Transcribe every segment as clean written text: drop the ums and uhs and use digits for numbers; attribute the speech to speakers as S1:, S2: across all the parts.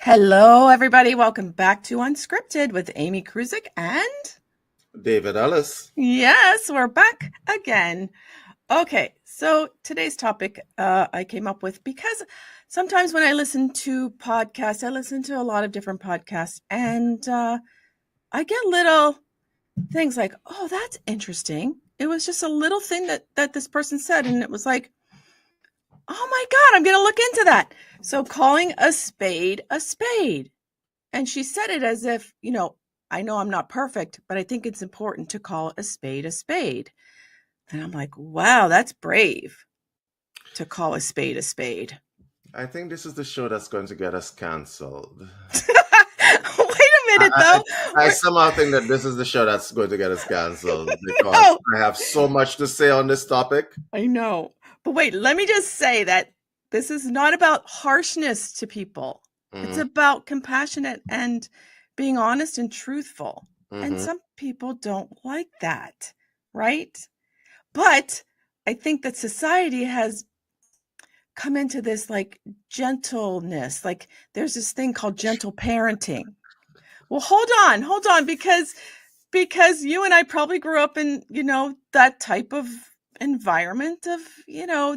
S1: Hello, everybody. Welcome back to Unscripted with Amy Kruzik. And
S2: David Ellis.
S1: yes, we're back again. Okay, so today's topic I came up with because sometimes when I listen to podcasts, I listen to a lot of different podcasts, and I get little things like, oh, that's interesting. It was just a little thing that this person said, and it was like, oh my God, I'm going to look into that. So calling a spade a spade. And she said it as if, I know I'm not perfect, but I think it's important to call a spade a spade. And I'm like, wow, that's brave to call a spade a spade.
S2: I think this is the show that's going to get us canceled.
S1: Wait a minute,
S2: I,
S1: though.
S2: I somehow think that this is the show that's going to get us canceled because
S1: No,
S2: I have so much to say on this topic.
S1: I know. But wait, let me just say that this is not about harshness to people. It's
S2: Mm-hmm.
S1: about compassionate and being honest and truthful. And
S2: Mm-hmm.
S1: some people don't like that, right? But I think that society has come into this like gentleness. Like there's this thing called gentle parenting. Well, hold on, because you and I probably grew up in, that type of environment of,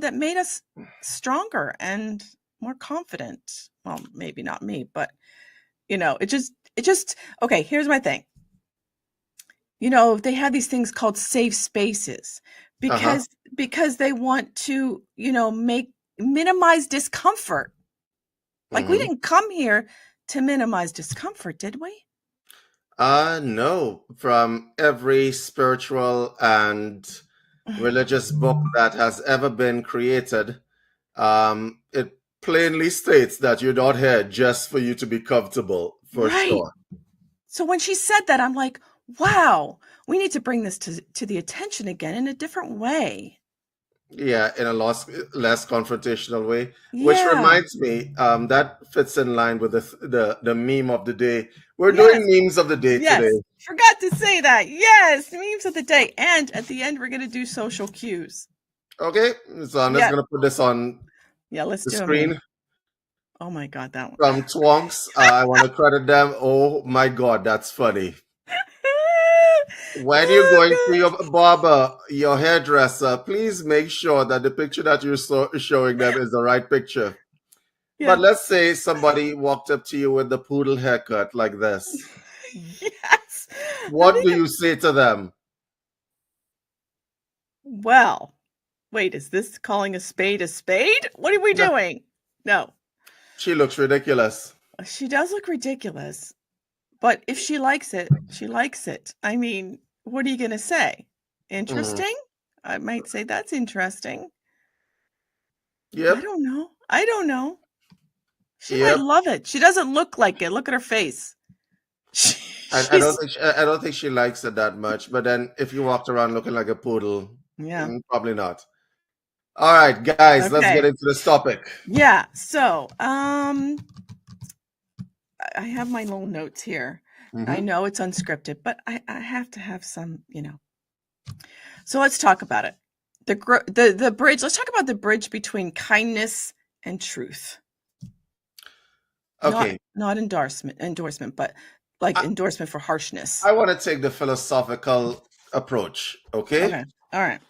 S1: that made us stronger and more confident. Well, maybe not me, but it just okay, here's my thing. They have these things called safe spaces
S2: Uh-huh.
S1: because they want to, make minimize discomfort. Like we
S2: Mm-hmm.
S1: didn't come here to minimize discomfort, did we?
S2: No. From every spiritual and religious book that has ever been created, it plainly states that you're not here just for you to be comfortable, for
S1: Right.
S2: sure.
S1: So when she said that, I'm like, wow, we need to bring this to the attention again in a different way.
S2: Yeah, in a less confrontational way. Which
S1: Yeah.
S2: reminds me, that fits in line with the meme of the day. We're doing
S1: Yes.
S2: memes of the day today.
S1: Yes. Forgot to say that. Yes. Memes of the day. And at the end, we're going to do social cues.
S2: Okay, so I'm just
S1: Yeah.
S2: gonna put this on
S1: Yeah. Let's
S2: the
S1: do a meme.
S2: screen
S1: Oh my God, that one.
S2: from Twonks. I want to credit them. Oh my God, that's funny. When you're going to
S1: Oh
S2: your barber, your hairdresser, please make sure that the picture that you're showing them is the right picture. But
S1: God.
S2: let's say somebody walked up to you with the poodle haircut like this.
S1: Yeah. Yes. The
S2: What
S1: thing
S2: do
S1: is,
S2: you say to them?
S1: well, wait, is this calling a spade a spade? What are we
S2: No,
S1: doing? No.
S2: she looks ridiculous.
S1: She does look ridiculous. But if she likes it, she likes it. I mean, what are you going to say?
S2: Mhm.
S1: Interesting? I might say that's interesting. I
S2: Yep,
S1: don't know. I don't know. She might
S2: yep.
S1: love it. She doesn't look like it. Look at her face.
S2: I don't
S1: She's
S2: think I don't think she likes it that much. But then, if you walked around looking like a poodle,
S1: yeah.
S2: probably not. All right, guys, let's get
S1: Okay.
S2: into this topic.
S1: Yeah. So, I have my little notes here. I
S2: Hmm.
S1: know it's unscripted, but I have to have some. So let's talk about it. The bridge. Let's talk about the bridge between kindness and truth. Not
S2: Okay,
S1: not endorsement, but like
S2: I,
S1: endorsement for harshness.
S2: I want to take the philosophical approach. Okay,
S1: Okay. All right.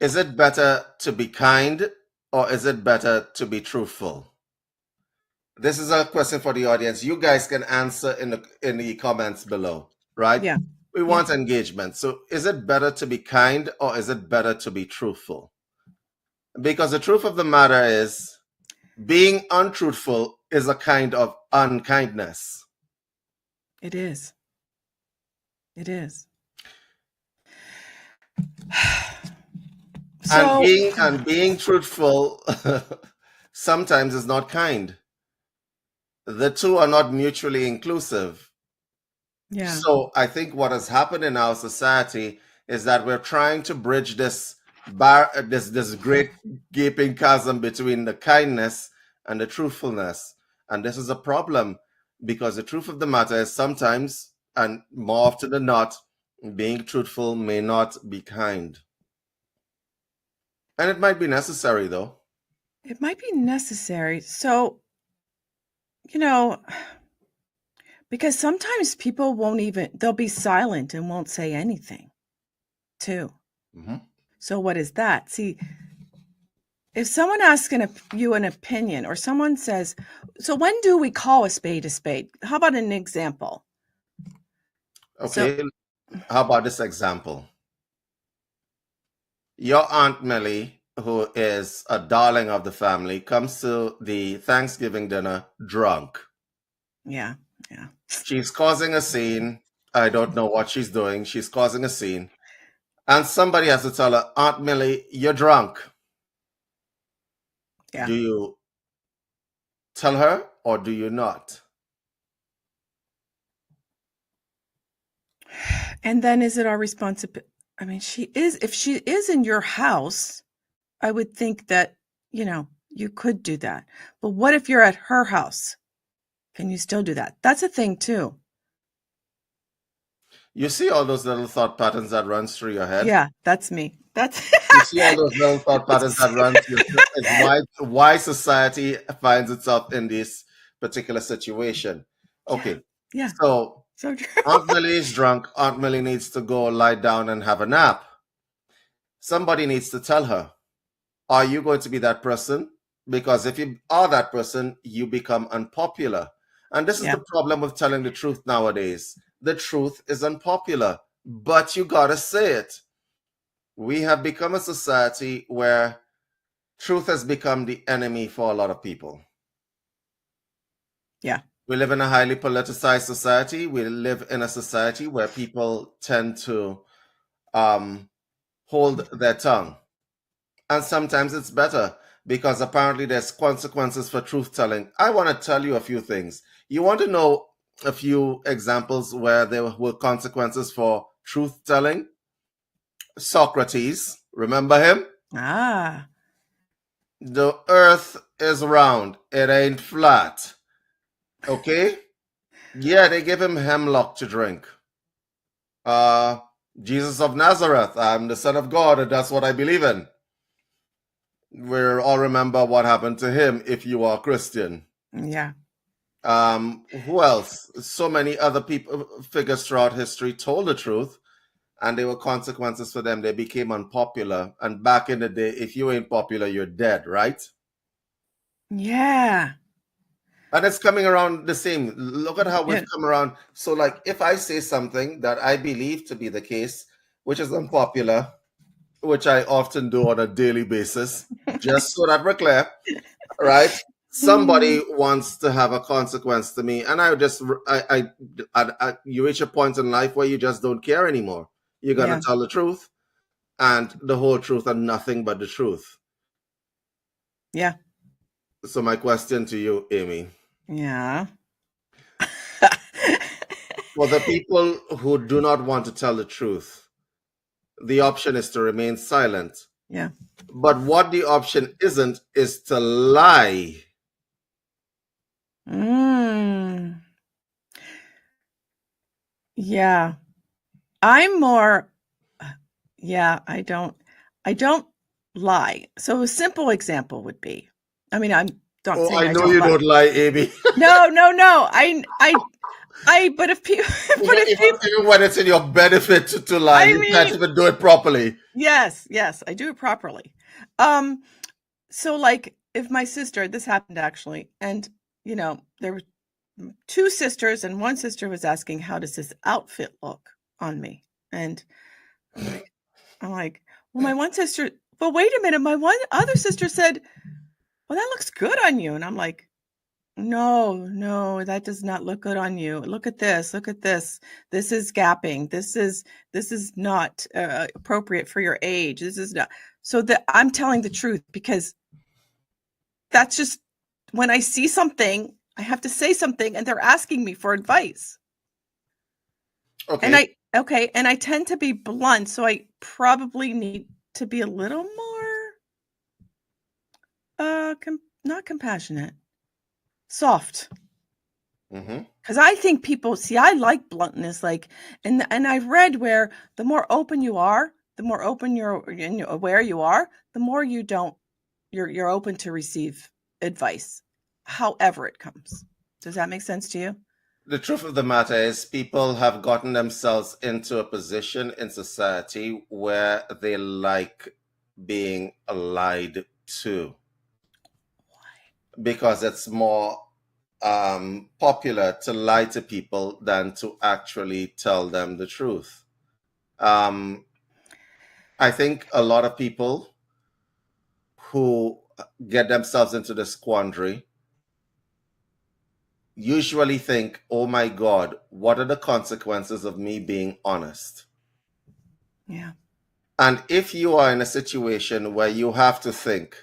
S2: is it better to be kind or is it better to be truthful? This is a question for the audience. You guys can answer in the comments below, right?
S1: Yeah.
S2: We
S1: Yeah.
S2: want engagement. So, is it better to be kind or is it better to be truthful? Because the truth of the matter is, being untruthful is a kind of unkindness.
S1: It is. It is.
S2: And
S1: So,
S2: being truthful sometimes is not kind. The two are not mutually inclusive.
S1: yeah.
S2: So I think what has happened in our society is that we're trying to bridge this great gaping chasm between the kindness and the truthfulness. And this is a problem because the truth of the matter is sometimes, and more often than not, being truthful may not be kind. And it might be necessary though.
S1: It might be necessary. So, you know, because sometimes people they'll be silent and won't say anything too.
S2: Mm-hmm.
S1: So what is that? See, if someone asks you an opinion, or someone says, so when do we call a spade a spade? How about an example? So,
S2: Okay, how about this example? Your Aunt Millie, who is a darling of the family, comes to the Thanksgiving dinner drunk.
S1: yeah, yeah.
S2: She's causing a scene. I don't know what she's doing. She's causing a scene. And somebody has to tell her, Aunt Millie, you're drunk.
S1: Yeah.
S2: Do you tell her or do you not?
S1: And then is it our responsibility? I mean, if she is in your house, I would think that, you could do that. But what if you're at her house? Can you still do that? That's a thing too.
S2: You see all those little thought patterns that runs through your head?
S1: Yeah, that's me.
S2: You see all those little thought patterns that run through your head? It's why society finds itself in this particular situation.
S1: Yeah,
S2: Okay,
S1: yeah.
S2: so
S1: So true.
S2: Aunt Millie is drunk. Aunt Millie needs to go lie down and have a nap. Somebody needs to tell her, are you going to be that person? Because if you are that person, you become unpopular. And this is
S1: Yeah,
S2: the problem with telling the truth nowadays. The truth is unpopular, but you gotta say it. We have become a society where truth has become the enemy for a lot of people.
S1: yeah,
S2: We live in a highly politicized society. We live in a society where people tend to hold their tongue. And sometimes it's better because apparently there's consequences for truth telling. I want to tell you a few things. You want to know a few examples where there were consequences for truth telling? Socrates, remember him?
S1: Ah,
S2: The earth is round, it ain't flat. Okay? Yeah, they give him hemlock to drink. Uh, Jesus of Nazareth, I'm the Son of God, and that's what I believe in. We all remember what happened to him if you are Christian.
S1: yeah,
S2: Who else? So many other people, figures throughout history told the truth, and there were consequences for them. They became unpopular. And back in the day, if you ain't popular, you're dead, right?
S1: yeah,
S2: And it's coming around the same. Look at how we've
S1: yeah,
S2: come around. So, like, if I say something that I believe to be the case, which is unpopular, which I often do on a daily basis, just so that we're clear, right? Somebody
S1: Mm,
S2: wants to have a consequence to me, and you reach a point in life where you just don't care anymore. You're gonna
S1: yeah,
S2: tell the truth and the whole truth and nothing but the truth.
S1: yeah,
S2: So my question to you, Amy,
S1: yeah.
S2: for the people who do not want to tell the truth, the option is to remain silent.
S1: Yeah.
S2: But what the option isn't is to lie.
S1: Mm, yeah. I'm more, yeah, I don't lie. So a simple example would be, I mean, I'm not
S2: Oh,
S1: saying
S2: I
S1: I
S2: know
S1: don't
S2: you
S1: lie.
S2: don't lie, Amy.
S1: No, no, no. But if people, but if people,
S2: Even when it's in your benefit to lie,
S1: I
S2: you can't
S1: mean,
S2: even do it properly.
S1: yes, yes, I do it properly. Um, so like if my sister, this happened actually, and there were two sisters, and one sister was asking, how does this outfit look on me? And I'm like, well, my one sister, but wait a minute, my one other sister said, well, that looks good on you. And I'm like, no, no, that does not look good on you. Look at this. Look at this. This is gapping. This is not appropriate for your age. This is not. So that I'm telling the truth, because that's just, when I see something, I have to say something, and they're asking me for advice. And
S2: Okay.
S1: I tend to be blunt, so I probably need to be a little more not compassionate, soft.
S2: Mm-hmm.
S1: Because I think people see, I like bluntness, like, and I've read where the more open you are, the more open you're and aware you are, the more you're open to receive advice, however it comes. Does that make sense to you?
S2: The truth of the matter is, people have gotten themselves into a position in society where they like being lied to because it's more popular to lie to people than to actually tell them the truth. I think a lot of people who get themselves into this quandary usually think, oh my God, what are the consequences of me being honest?
S1: Yeah.
S2: And if you are in a situation where you have to think,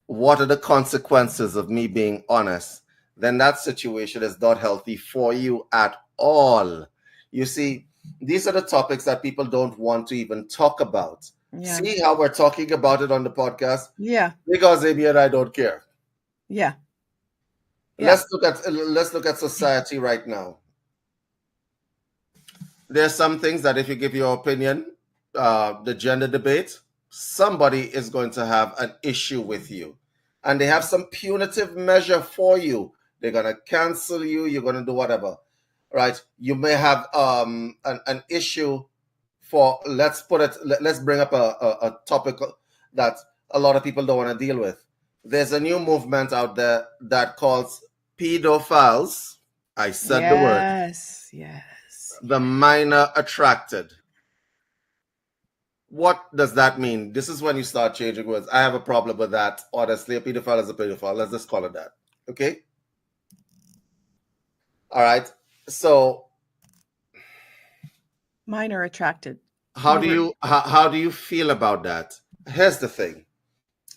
S2: what are the consequences of me being honest? Then that situation is not healthy for you at all. You see, these are the topics that people don't want to even talk about.
S1: Yeah.
S2: See how we're talking about it on the podcast?
S1: Yeah.
S2: Because Amy and I don't care.
S1: Yeah. Yeah.
S2: Let's look at society right now. There's some things that if you give your opinion, the gender debate, somebody is going to have an issue with you. And they have some punitive measure for you. They're going to cancel you. You're going to do whatever. Right? You may have an issue for, let's bring up a topic that a lot of people don't want to deal with. There's a new movement out there that calls pedophiles. I said the word.
S1: Yes. Yes.
S2: The minor attracted. What does that mean? This is when you start changing words. I have a problem with that. Honestly, a pedophile is a pedophile. Let's just call it that. Okay? All right. So
S1: Minor attracted.
S2: how do you feel about that? Here's the thing.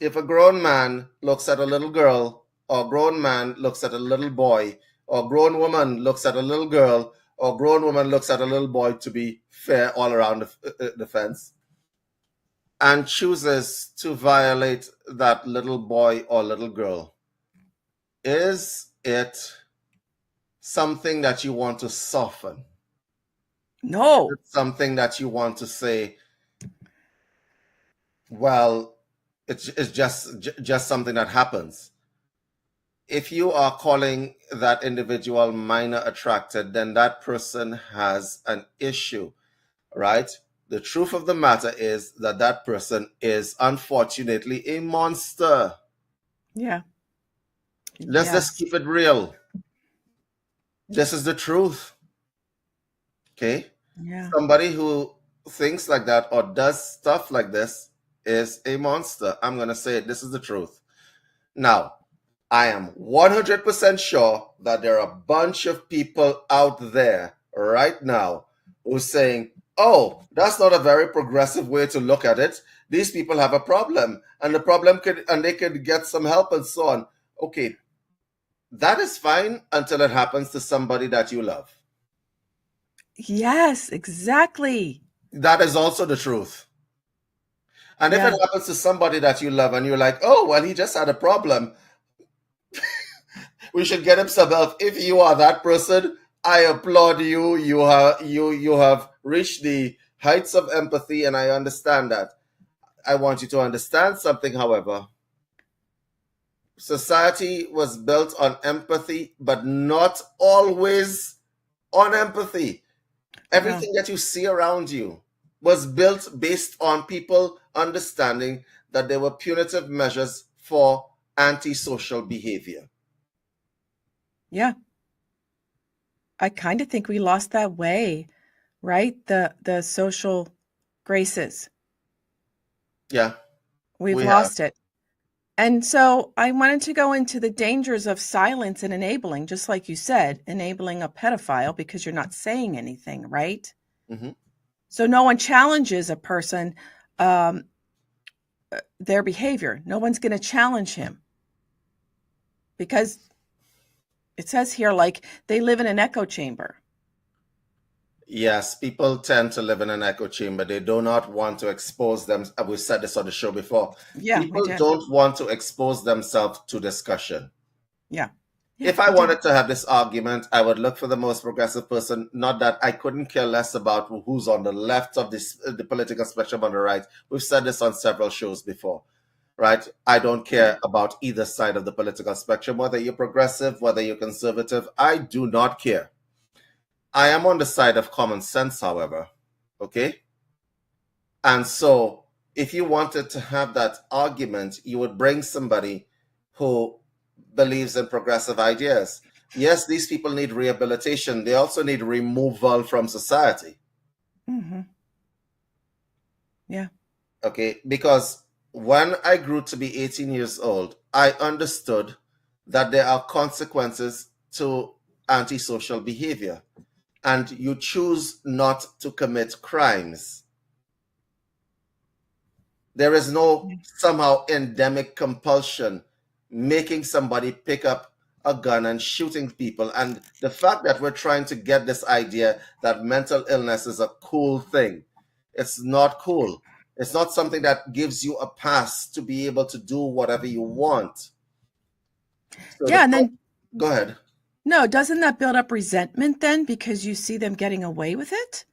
S2: If a grown man looks at a little girl, or a grown man looks at a little boy, or a grown woman looks at a little girl, or a grown woman looks at a little boy, to be fair all around the fence, and chooses to violate that little boy or little girl, is it something that you want to soften?
S1: No.
S2: It's something that you want to say, well, it's just something that happens. If you are calling that individual minor attracted, then that person has an issue, right? The truth of the matter is that that person is unfortunately a monster.
S1: Yeah.
S2: Let's just keep it real. This is the truth. Okay?
S1: Yeah.
S2: Somebody who thinks like that or does stuff like this is a monster. I'm going to say it. This is the truth. Now, I am 100% sure that there are a bunch of people out there right now who's saying, oh, that's not a very progressive way to look at it. These people have a problem, and they could get some help and so on. Okay, that is fine until it happens to somebody that you love.
S1: Yes, exactly.
S2: That is also the truth. And if it happens to somebody that you love and you're like, oh, well, he just had a problem, we should get him some help. If you are that person, I applaud you. You have reached the heights of empathy, and I understand that. I want you to understand something, however. Society was built on empathy, but not always on empathy. Everything that you see around you was built based on people understanding that there were punitive measures for antisocial behavior.
S1: Yeah. I kind of think we lost that way, right? The social graces.
S2: Yeah.
S1: We've lost it. And so I wanted to go into the dangers of silence and enabling, just like you said, enabling a pedophile because you're not saying anything, right?
S2: Mm-hmm.
S1: So no one challenges a person, their behavior. No one's going to challenge him because it says here, like, they live in an echo chamber.
S2: Yes, people tend to live in an echo chamber. They do not want to expose them. We've said this on the show before.
S1: Yeah,
S2: people don't want to expose themselves to discussion.
S1: Yeah.
S2: If I wanted to have this argument, I would look for the most progressive person. Not that I couldn't care less about who's on the left of the political spectrum on the right. We've said this on several shows before, right? I don't care about either side of the political spectrum, whether you're progressive, whether you're conservative. I do not care. I am on the side of common sense, however. Okay? And so, if you wanted to have that argument, you would bring somebody who believes in progressive ideas. Yes, these people need rehabilitation. They also need removal from society.
S1: Mm-hmm. Yeah.
S2: Okay? Because when I grew to be 18 years old, I understood that there are consequences to antisocial behavior, and you choose not to commit crimes. There is no somehow endemic compulsion making somebody pick up a gun and shooting people. And the fact that we're trying to get this idea that mental illness is a cool thing, it's not cool. It's not something that gives you a pass to be able to do whatever you want. So
S1: Yeah, and then
S2: go ahead.
S1: no, doesn't that build up resentment then because you see them getting away with it?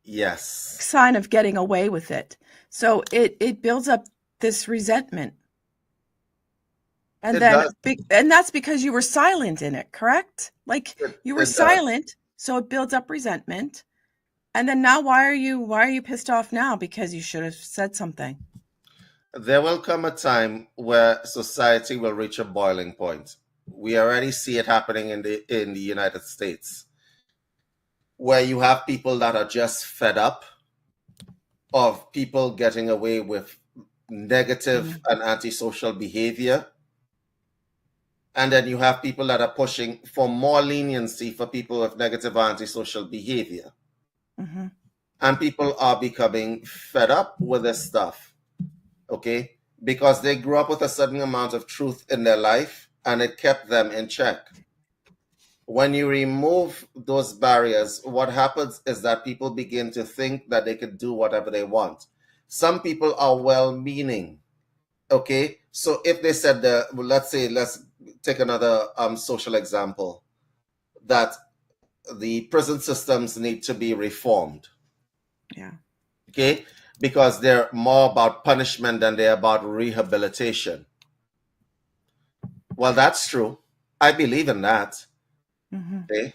S2: Yes.
S1: Sign of getting away with it. So it builds up this resentment. And
S2: It
S1: then
S2: does.
S1: and that's because you were silent in it, correct? Like you were
S2: It does.
S1: silent, so it builds up resentment. And then now why are you pissed off now? Because you should have said something.
S2: There will come a time where society will reach a boiling point. We already see it happening in the United States, where you have people that are just fed up of people getting away with negative and antisocial behavior. And then you have people that are pushing for more leniency for people with negative antisocial behavior.
S1: Mm-hmm.
S2: And people are becoming fed up with this stuff, okay? Because they grew up with a certain amount of truth in their life and it kept them in check. When you remove those barriers, what happens is that people begin to think that they can do whatever they want. Some people are well-meaning, okay? So if they said, let's take another social example, that the prison systems need to be reformed.
S1: Yeah.
S2: Okay? Because they're more about punishment than they're about rehabilitation. Well, that's true. I believe in that.
S1: Mm-hmm.
S2: Okay?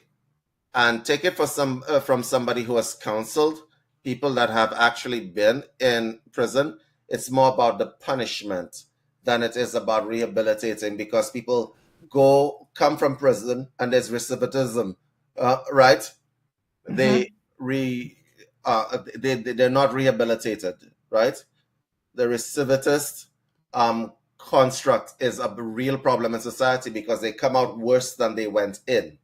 S2: And take it from somebody who has counseled people that have actually been in prison. It's more about the punishment than it is about rehabilitating, because people come from prison and there's recidivism, right?
S1: Mm-hmm.
S2: They're not rehabilitated, right? The recidivist construct is a real problem in society because they come out worse than they went in.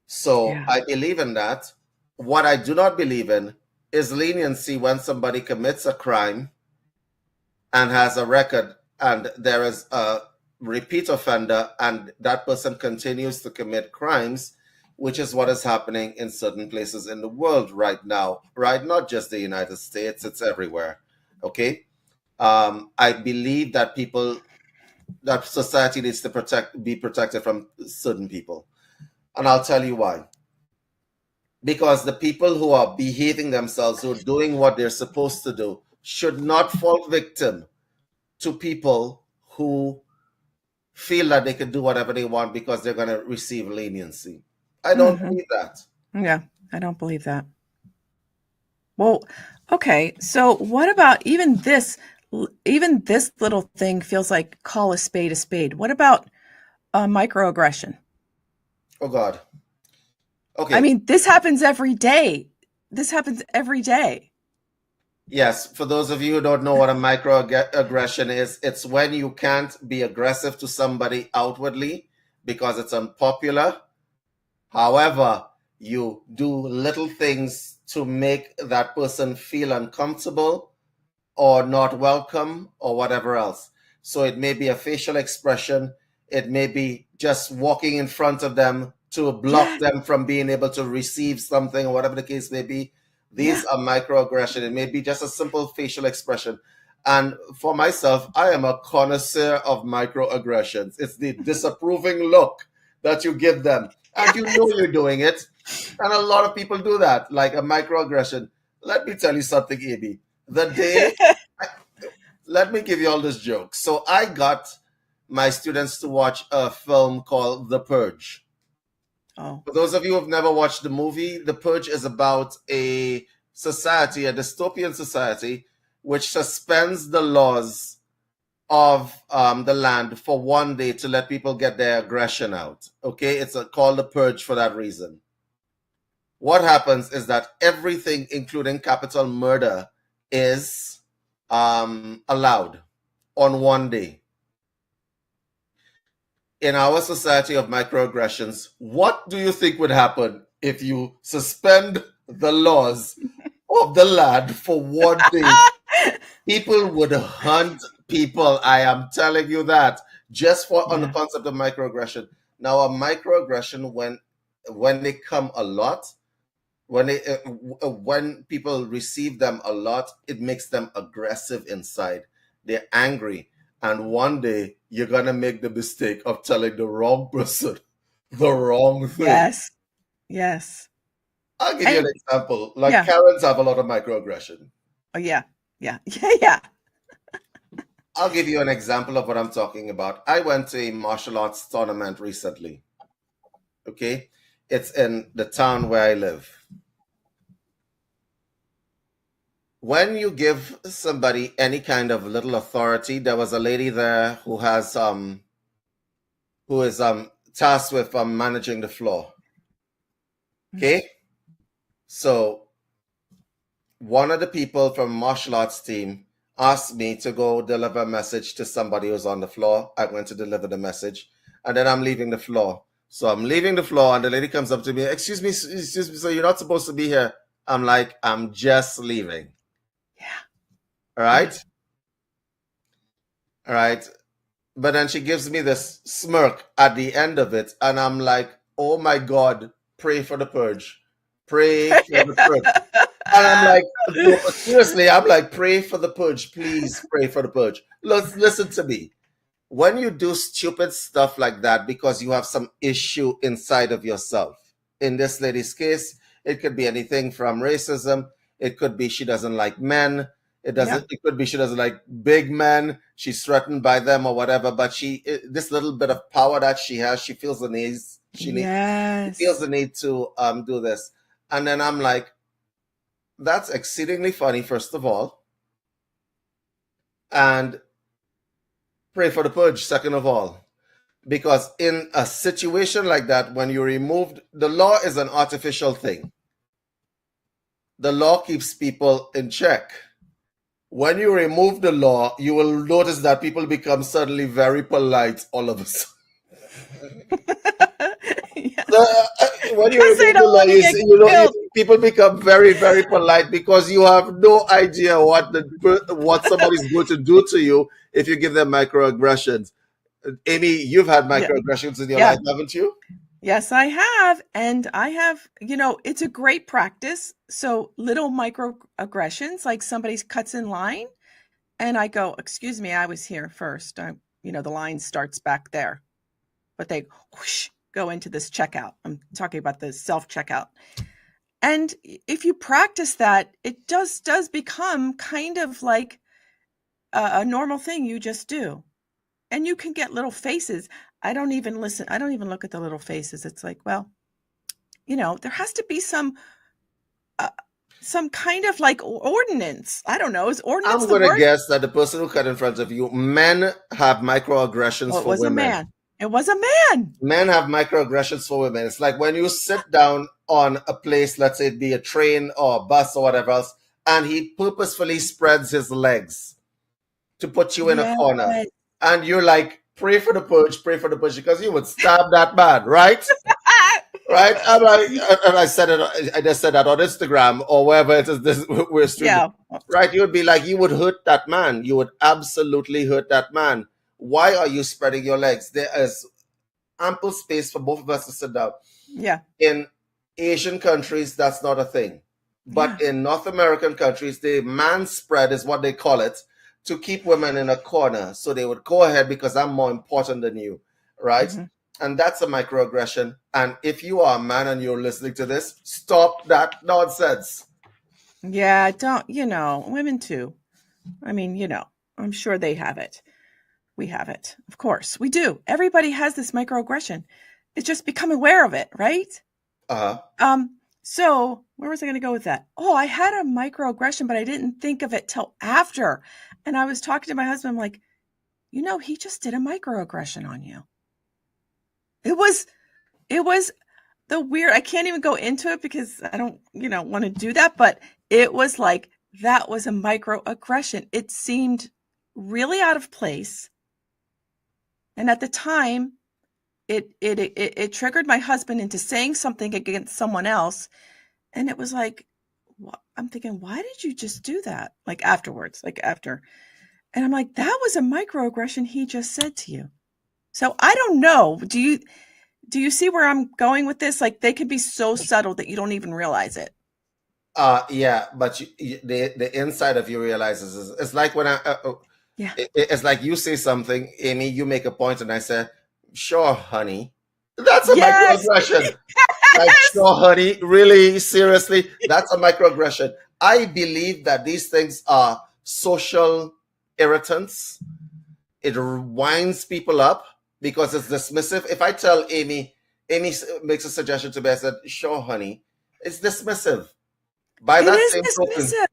S2: So
S1: Yeah.
S2: I believe in that. What I do not believe in is leniency when somebody commits a crime and has a record and there is a repeat offender and that person continues to commit crimes, which is what is happening in certain places in the world right now, right? Not just the United States, it's everywhere. Okay. I believe that society needs to be protected from certain people. And I'll tell you why. Because the people who are behaving themselves, who are doing what they're supposed to do, should not fall victim to people who feel that they can do whatever they want because they're going to receive leniency. I don't believe that.
S1: Yeah, I don't believe that. Well, okay. So what about even this little thing feels like call a spade a spade. What about microaggression?
S2: Oh, God. Okay.
S1: I mean, this happens every day. This happens every day.
S2: Yes, for those of you who don't know what a microaggression is, it's when you can't be aggressive to somebody outwardly because it's unpopular. However, you do little things to make that person feel uncomfortable or not welcome or whatever else. So it may be a facial expression. It may be just walking in front of them to block them from being able to receive something or whatever the case may be. These are microaggression. It may be just a simple facial expression. And for myself, I am a connoisseur of microaggressions. It's the disapproving look that you give them. And you know you're doing it. And a lot of people do that, like a microaggression. Let me tell you something, Amy. The day let me give you all this joke. So I got my students to watch a film called The Purge.
S1: Oh.
S2: For those of you who have never watched the movie, The Purge is about a society, a dystopian society, which suspends the laws of the land for one day to let people get their aggression out. Okay, it's called The Purge for that reason. What happens is that everything, including capital murder, is allowed on one day. In our society of microaggressions, what do you think would happen if you suspend the laws of the land for one day? People would hunt people. I am telling you that, just for on the concept of microaggression. Now, a microaggression, when they come a lot, when people receive them a lot, it makes them aggressive inside. They're angry, and one day you're gonna make the mistake of telling the wrong person the wrong thing.
S1: Yes. Yes.
S2: I'll give you an
S1: And
S2: example. Like
S1: yeah.
S2: Karens have a lot of microaggression.
S1: Oh yeah. Yeah. Yeah.
S2: I'll give you an example of what I'm talking about. I went to a martial arts tournament recently. Okay, it's in the town where I live. When you give somebody any kind of little authority, there was a lady there who is tasked with managing the floor. Okay, so one of the people from martial arts team asked me to go deliver a message to somebody who's on the floor. I went to deliver the message, and then I'm leaving the floor. So I'm leaving the floor, and the lady comes up to me, excuse me, so you're not supposed to be here. I'm like, I'm just leaving.
S1: Yeah.
S2: All right. All right. But then she gives me this smirk at the end of it, and I'm like, oh my God, pray for the purge. Pray for the purge. And I'm like, no, seriously, I'm like, pray for the purge. Please pray for the purge. Listen to me. When you do stupid stuff like that because you have some issue inside of yourself, in this lady's case, it could be anything from racism. It could be she doesn't like men. It could be she doesn't like big men. She's threatened by them or whatever. But this little bit of power that she has, she feels the need. She feels the need to do this. And then I'm like, that's exceedingly funny, first of all. And pray for the purge, second of all. Because in a situation like that, when you removed, the law is an artificial thing. The law keeps people in check. When you remove the law, you will notice that people become suddenly very polite all of a sudden. When you remove the law, people become very, very polite because you have no idea what somebody's going to do to you if you give them microaggressions. Amy, you've had microaggressions in your life, haven't you?
S1: Yes, I have. And I have, it's a great practice. So little microaggressions, like somebody cuts in line and I go, excuse me, I was here first. The line starts back there, but they whoosh, go into this checkout. I'm talking about the self-checkout. And if you practice that, it does become kind of like a normal thing you just do. And you can get little faces. I don't even listen. I don't even look at the little faces. It's like, well, there has to be some kind of like ordinance. I don't know. Is ordinance
S2: I'm going to guess that the person who cut in front of you, men have microaggressions for women. It was a man.
S1: It was a man.
S2: Men have microaggressions for women. It's like when you sit down on a place, let's say it be a train or a bus or whatever else, and he purposefully spreads his legs to put you in a corner. And you're like, pray for the purge, because you would stab that man, right? Right? I'm like, and I just said that on Instagram or wherever it is we're streaming. Yeah. Right? You would be like, you would hurt that man. You would absolutely hurt that man. Why are you spreading your legs? There is ample space for both of us to sit down.
S1: Yeah.
S2: In Asian countries, that's not a thing. But in North American countries, the man spread is what they call it, to keep women in a corner. So they would go ahead because I'm more important than you, right? Mm-hmm. And that's a microaggression. And if you are a man and you're listening to this, stop that nonsense.
S1: Yeah, don't, women too. I mean, I'm sure they have it. We have it. Of course, we do. Everybody has this microaggression. It's just become aware of it, right?
S2: Uh-huh.
S1: So where was I going to go with that? Oh, I had a microaggression, but I didn't think of it till after. And I was talking to my husband, I'm like, he just did a microaggression on you. It was the weird, I can't even go into it because I don't, want to do that, but it was like, that was a microaggression. It seemed really out of place. And at the time, it triggered my husband into saying something against someone else. And it was like, I'm thinking, why did you just do that? Like afterwards, like after. And I'm like, that was a microaggression he just said to you. So I don't know. Do you see where I'm going with this? Like they can be so subtle that you don't even realize it.
S2: Yeah, but the inside of you realizes it's like when
S1: Yeah.
S2: it's like you say something, Amy, you make a point, and I say, "Sure, honey." That's a
S1: Yes.
S2: microaggression. Like, sure, honey, really, seriously, that's a microaggression. I believe that these things are social irritants. It winds people up because it's dismissive. If I tell Amy makes a suggestion to me, I said, "Sure, honey," it's dismissive. By
S1: It
S2: that
S1: is
S2: same token,
S1: dismissive.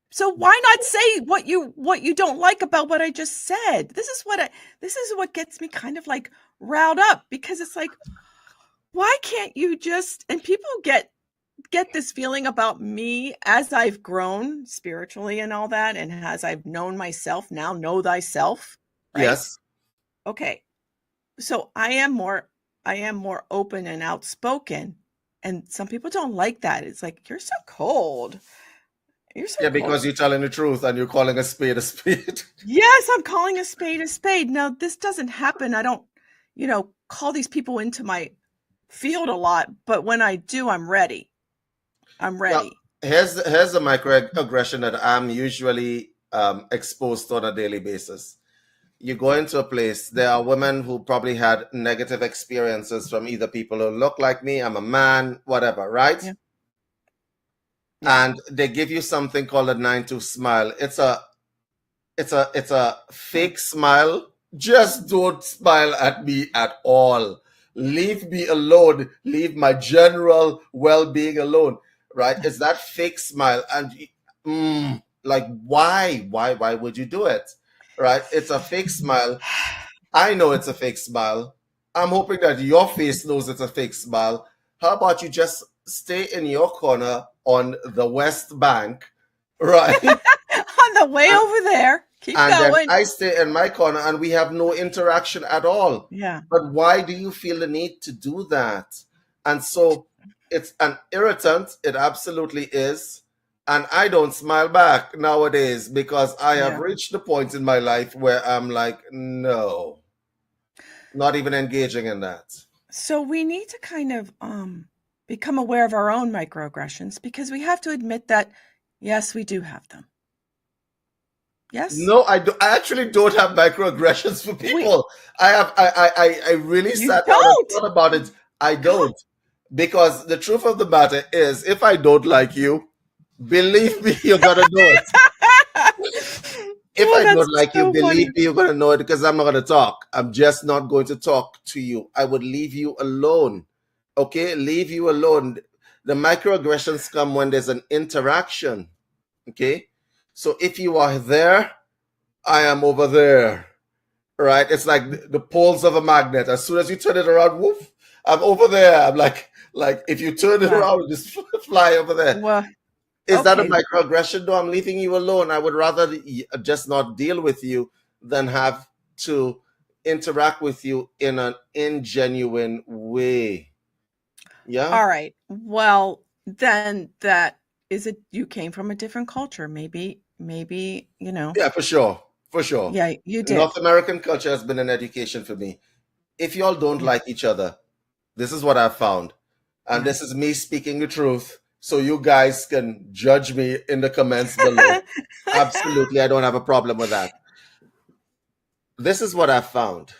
S1: So why not say what you don't like about what I just said? This is what gets me kind of like riled up, because it's like, why can't you just, and people get this feeling about me as I've grown spiritually and all that, and as I've known myself, now know thyself, right?
S2: yes.
S1: Okay. So I am more open and outspoken, and some people don't like that. It's like, you're so cold. You're so
S2: Yeah,
S1: cold.
S2: because you're telling the truth and you're calling a spade a spade.
S1: Yes, I'm calling a spade a spade. Now, this doesn't happen. I don't, call these people into my field a lot, but when I do, I'm ready. I'm
S2: Now,
S1: ready.
S2: here's a microaggression that I'm usually exposed to on a daily basis. You go into a place, there are women who probably had negative experiences from either people who look like me, I'm a man, whatever, right?
S1: Yeah. Yeah.
S2: And they give you something called a 9-2 smile. It's a
S1: Yeah.
S2: fake smile. Just don't smile at me at all. Leave me alone. Leave my general well-being alone. Right? It's that fake smile, and like, why would you do it? Right? It's a fake smile. I know it's a fake smile. I'm hoping that your face knows it's a fake smile. How about you just stay in your corner on the West Bank, right?
S1: On the way over there. Keep
S2: And then
S1: going.
S2: I stay in my corner and we have no interaction at all.
S1: Yeah.
S2: But why do you feel the need to do that? And so it's an irritant. It absolutely is. And I don't smile back nowadays because I have
S1: Yeah.
S2: reached the point in my life where I'm like, no, not even engaging in that.
S1: So we need to kind of become aware of our own microaggressions, because we have to admit that, yes, we do have them. Yes?
S2: No, I actually don't have microaggressions for people. I really
S1: You
S2: sat down and
S1: don't.
S2: thought about it. I
S1: God.
S2: don't. Because the truth of the matter is, if I don't like you, believe me, you're gonna know it. If
S1: Oh,
S2: I
S1: that's
S2: don't like you,
S1: so
S2: believe
S1: funny.
S2: me, you're gonna know it, because I'm not gonna talk. I'm just not going to talk to you. I would leave you alone. Okay? Leave you alone. The microaggressions come when there's an interaction. Okay? So if you are there, I am over there. Right? It's like the poles of a magnet. As soon as you turn it around, woof, I'm over there. I'm like if you turn it
S1: Wow.
S2: around, just fly over there.
S1: Well,
S2: Is that a
S1: okay.
S2: microaggression? No, I'm leaving you alone. I would rather just not deal with you than have to interact with you in an ingenuine way. Yeah?
S1: All right. Well, then that is it. You came from a different culture. Maybe,
S2: Yeah, for sure. For sure.
S1: yeah, you did.
S2: North American culture has been an education for me. If y'all don't
S1: Yeah.
S2: like each other, this is what I've found. And
S1: Yeah.
S2: this is me speaking the truth. So you guys can judge me in the comments below. Absolutely, I don't have a problem with that. This is what I've found.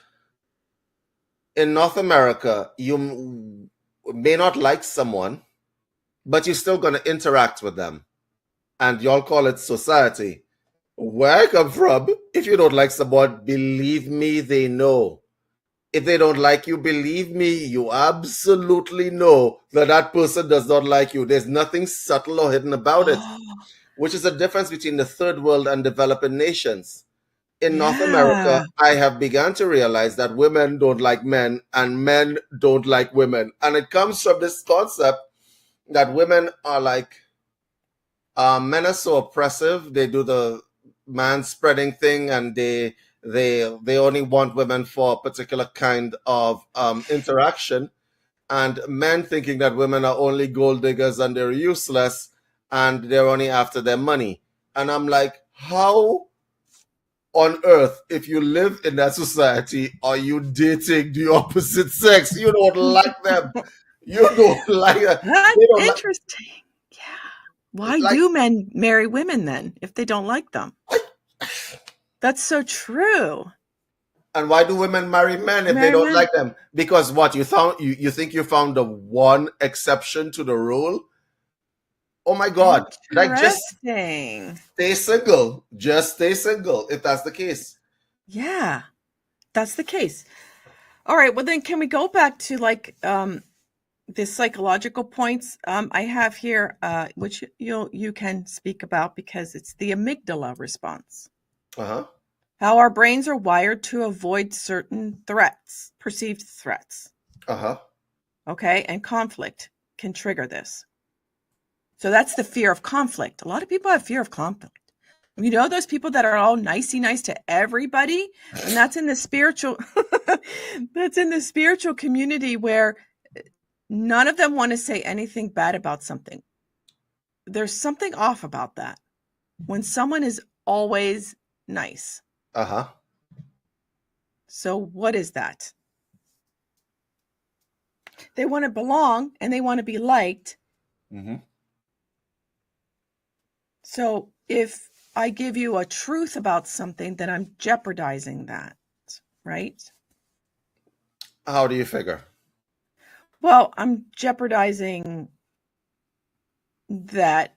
S2: In North America, you may not like someone, but you're still going to interact with them. And y'all call it society. Where I come from, if you don't like someone, believe me, they know. If they don't like you, believe me, you absolutely know that that person does not like you. There's nothing subtle or hidden about it,
S1: Oh,
S2: which is the difference between the third world and developing nations. In North America,
S1: yeah.
S2: I have begun to realize that women don't like men and men don't like women. And it comes from this concept that women are like, men are so oppressive. They do the man spreading thing, and they only want women for a particular kind of interaction. And men thinking that women are only gold diggers and they're useless and they're only after their money. And I'm like, how on earth, if you live in that society, are you dating the opposite sex? You don't like them. You don't like them.
S1: That's
S2: They don't like.
S1: interesting. Yeah. Why
S2: Like,
S1: do men marry women then if they don't like them? That's so true.
S2: and why do women marry men if they
S1: Marry
S2: don't
S1: men.
S2: like them? Because what you think you found the one exception to the rule? Oh my God! Like, just
S1: Interesting.
S2: stay single. Just stay single if that's the case.
S1: Yeah, that's the case. All right. Well, then can we go back to like the psychological points I have here, which you can speak about because it's the amygdala response.
S2: Uh huh.
S1: How our brains are wired to avoid certain threats, perceived threats.
S2: Uh huh.
S1: Okay, and conflict can trigger this. So that's the fear of conflict. A lot of people have fear of conflict. You know those people that are all nicey nice to everybody, and that's in the spiritual that's in the spiritual community where none of them want to say anything bad about something. There's something off about that. When someone is always nice.
S2: Uh huh.
S1: So what is that? They want to belong and they want to be liked.
S2: Mm-hmm.
S1: So if I give you a truth about something, then I'm jeopardizing that, right?
S2: How do you figure?
S1: Well, I'm jeopardizing that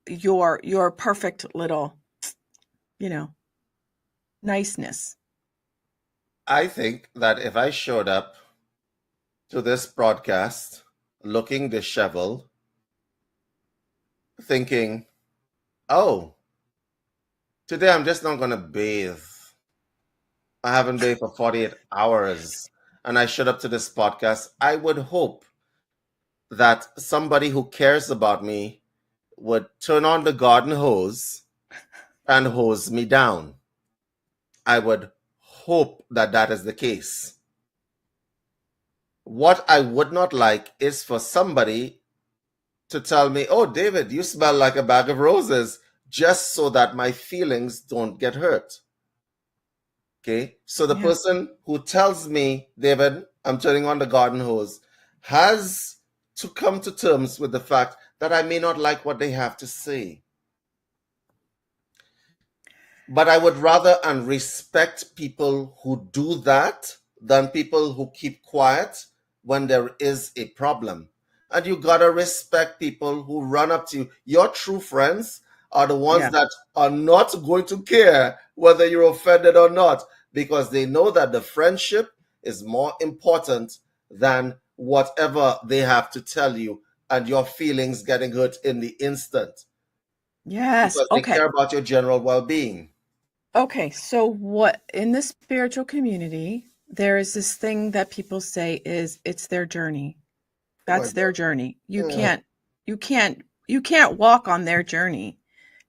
S1: your perfect little, niceness.
S2: I think that if I showed up to this broadcast looking disheveled, thinking, oh, today I'm just not going to bathe. I haven't bathed for 48 hours. And I showed up to this podcast. I would hope that somebody who cares about me would turn on the garden hose and hose me down. I would hope that that is the case. What I would not like is for somebody to tell me, oh, David, you smell like a bag of roses, just so that my feelings don't get hurt. Okay. So the
S1: Yeah.
S2: person who tells me, David, I'm turning on the garden hose, has to come to terms with the fact that I may not like what they have to say. But I would rather and respect people who do that than people who keep quiet when there is a problem. And you gotta respect people who run up to you. Your true friends are the ones
S1: Yeah.
S2: that are not going to care whether you're offended or not, because they know that the friendship is more important than whatever they have to tell you and your feelings getting hurt in the instant,
S1: Yes.
S2: because they
S1: Okay.
S2: care about your general well-being.
S1: Okay. So what in the spiritual community, there is this thing that people say is it's their journey.
S2: Oh my
S1: That's their journey. You
S2: God.
S1: can't you can't you can't walk on their journey.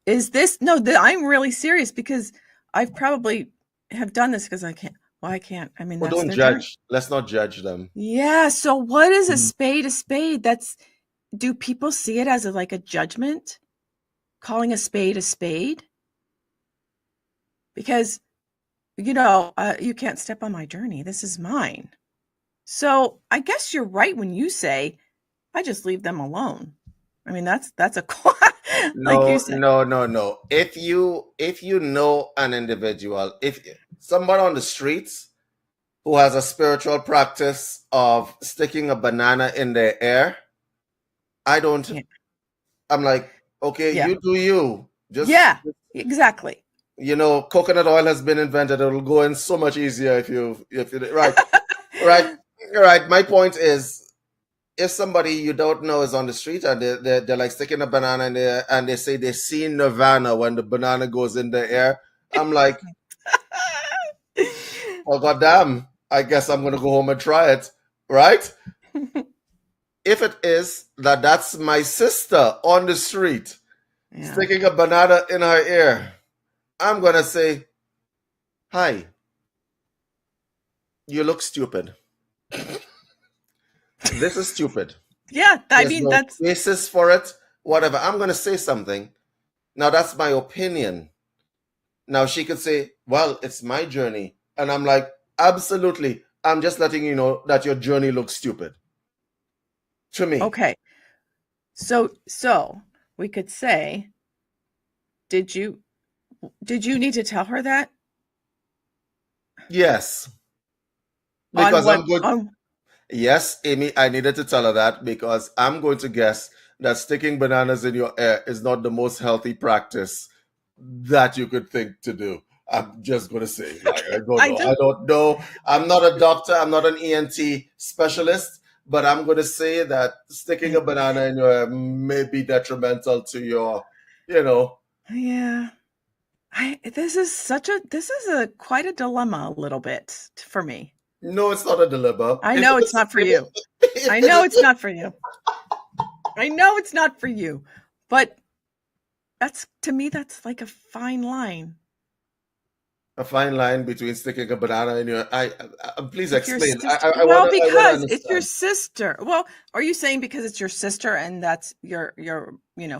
S1: Is this no, I'm really serious because I've probably have done this because I can't. Well, I can't. I mean,
S2: Well,
S1: that's
S2: don't
S1: their journey.
S2: judge. Let's not judge them.
S1: Yeah. So what is a
S2: Mhm.
S1: spade a spade? That's do people see it as like a judgment? Calling a spade a spade? Because you can't step on my journey. This is mine. So I guess you're right when you say I just leave them alone. I mean, that's a like you
S2: No,
S1: said.
S2: no, no, no. If you know an individual, if someone on the streets who has a spiritual practice of sticking a banana in their air, I don't.
S1: Yeah.
S2: I'm like, okay,
S1: Yeah.
S2: you do you. Just
S1: Yeah. Exactly.
S2: Coconut oil has been invented. It'll go in so much easier if you right, right, right. My point is, if somebody you don't know is on the street and they're like sticking a banana in there and they say they see Nirvana when the banana goes in the air, I'm like, oh goddamn, I guess I'm gonna go home and try it, right? If it is that's my sister on the street
S1: Yeah.
S2: sticking a banana in her ear, I'm gonna say, hi, you look stupid. This is stupid.
S1: Yeah, I
S2: There's
S1: mean
S2: no
S1: that's
S2: basis for it. Whatever. I'm gonna say something. Now that's my opinion. Now she could say, well, it's my journey. And I'm like, absolutely. I'm just letting you know that your journey looks stupid. To me.
S1: okay. So we could say, did you need to tell her that?
S2: Yes.
S1: On
S2: Because
S1: what
S2: I'm good. Yes, Amy, I needed to tell her that because I'm going to guess that sticking bananas in your ear is not the most healthy practice that you could think to do. I'm just going to say, like, I don't
S1: I
S2: know.
S1: just
S2: I don't know. I'm not a doctor. I'm not an ENT specialist, but I'm going to say that sticking a banana in your ear may be detrimental to your,
S1: yeah. This is a quite a dilemma a little bit for me.
S2: No, it's not a dilemma.
S1: I
S2: If
S1: know
S2: it
S1: it's
S2: is,
S1: not for you.
S2: if
S1: I
S2: it
S1: know
S2: is
S1: it's not for you. I know it's not for you. But to me that's like a fine line.
S2: a fine line between sticking a banana in your. Please
S1: If your
S2: explain.
S1: sister,
S2: I
S1: well,
S2: wanna
S1: because it's your
S2: understand.
S1: sister. Well, are you saying because it's your sister and that's your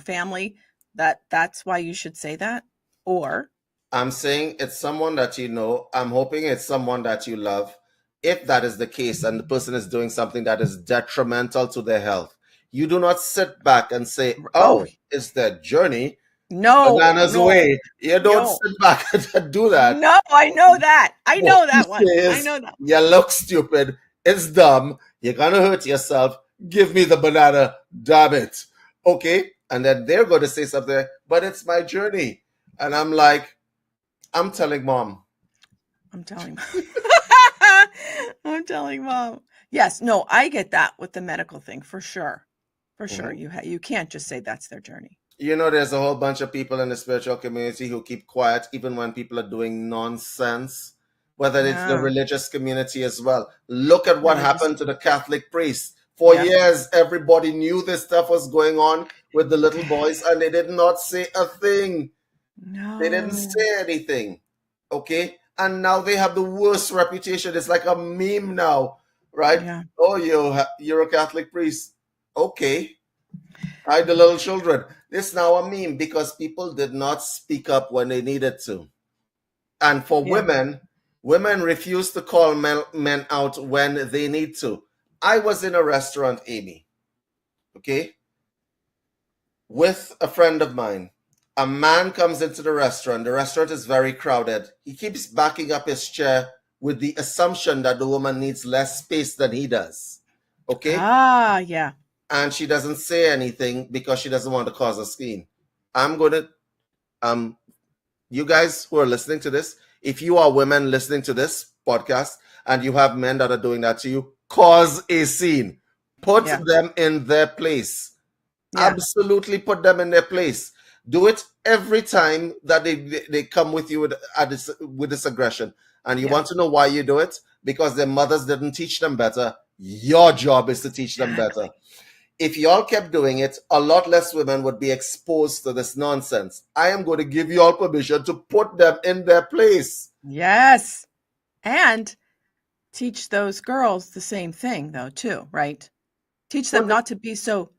S1: family that's why you should say that? Or
S2: I'm saying it's someone that you know. I'm hoping it's someone that you love. If that is the case and the person is doing something that is detrimental to their health, you do not sit back and say,
S1: oh,
S2: oh, it's their journey.
S1: no,
S2: Bananas
S1: no,
S2: away. You don't
S1: no.
S2: sit back and do that.
S1: No, I know that. I
S2: What
S1: know
S2: you
S1: that
S2: say
S1: one. I
S2: is,
S1: know that.
S2: you look stupid. It's dumb. You're going to hurt yourself. Give me the banana. Damn it. Okay. And then they're going to say something, but it's my journey. And I'm like, I'm telling mom.
S1: I'm telling mom. I'm telling mom. Yes, no, I get that with the medical thing for sure. For sure.
S2: Mhm.
S1: You can't just say that's their journey.
S2: There's a whole bunch of people in the spiritual community who keep quiet even when people are doing nonsense, whether it's the
S1: Yeah.
S2: religious community as well. Look at what
S1: Religious.
S2: happened to the Catholic priests. For
S1: Yeah.
S2: years, everybody knew this stuff was going on with the little boys, and they did not say a thing. They didn't
S1: No.
S2: say anything. Okay? And now they have the worst reputation. It's like a meme now, right?
S1: Yeah.
S2: Oh, you're a Catholic priest. Okay. Hide the little children. This now a meme because people did not speak up when they needed to. And for
S1: Yeah.
S2: women refuse to call men out when they need to. I was in a restaurant, Amy, okay, with a friend of mine. A man comes into the restaurant. The restaurant is very crowded. He keeps backing up his chair with the assumption that the woman needs less space than he does. Okay?
S1: Ah, yeah.
S2: And she doesn't say anything because she doesn't want to cause a scene. I'm going to you guys who are listening to this, if you are women listening to this podcast and you have men that are doing that to you, cause a scene. Put
S1: Yeah.
S2: them in their place.
S1: Yeah.
S2: Absolutely put them in their place. Do it every time that they come with you with this aggression. And you
S1: Yeah.
S2: want to know why you do it? Because their mothers didn't teach them better. Your job is to teach them better.
S1: Exactly.
S2: If y'all kept doing it, a lot less women would be exposed to this nonsense. I am going to give you all permission to put them in their place.
S1: Yes. And teach those girls the same thing though, too, right? Teach them not to be so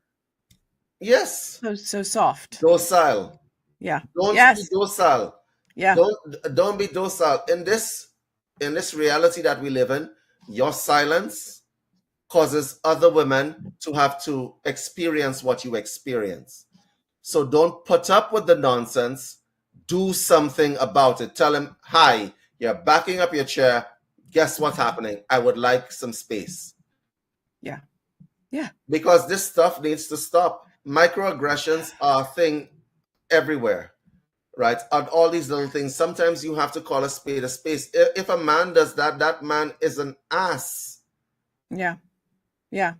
S2: Yes,
S1: soft.
S2: docile.
S1: Yeah.
S2: Don't be
S1: Yes.
S2: docile.
S1: Yeah.
S2: Don't be docile. In this reality that we live in, your silence causes other women to have to experience what you experience. So don't put up with the nonsense. Do something about it. Tell him, hi, you're backing up your chair. Guess what's happening? I would like some space.
S1: Yeah. Yeah.
S2: Because this stuff needs to stop. Microaggressions are a thing everywhere. right? And all these little things. Sometimes you have to call a spade a spade. If a man does that, that man is an ass.
S1: Yeah. Yeah.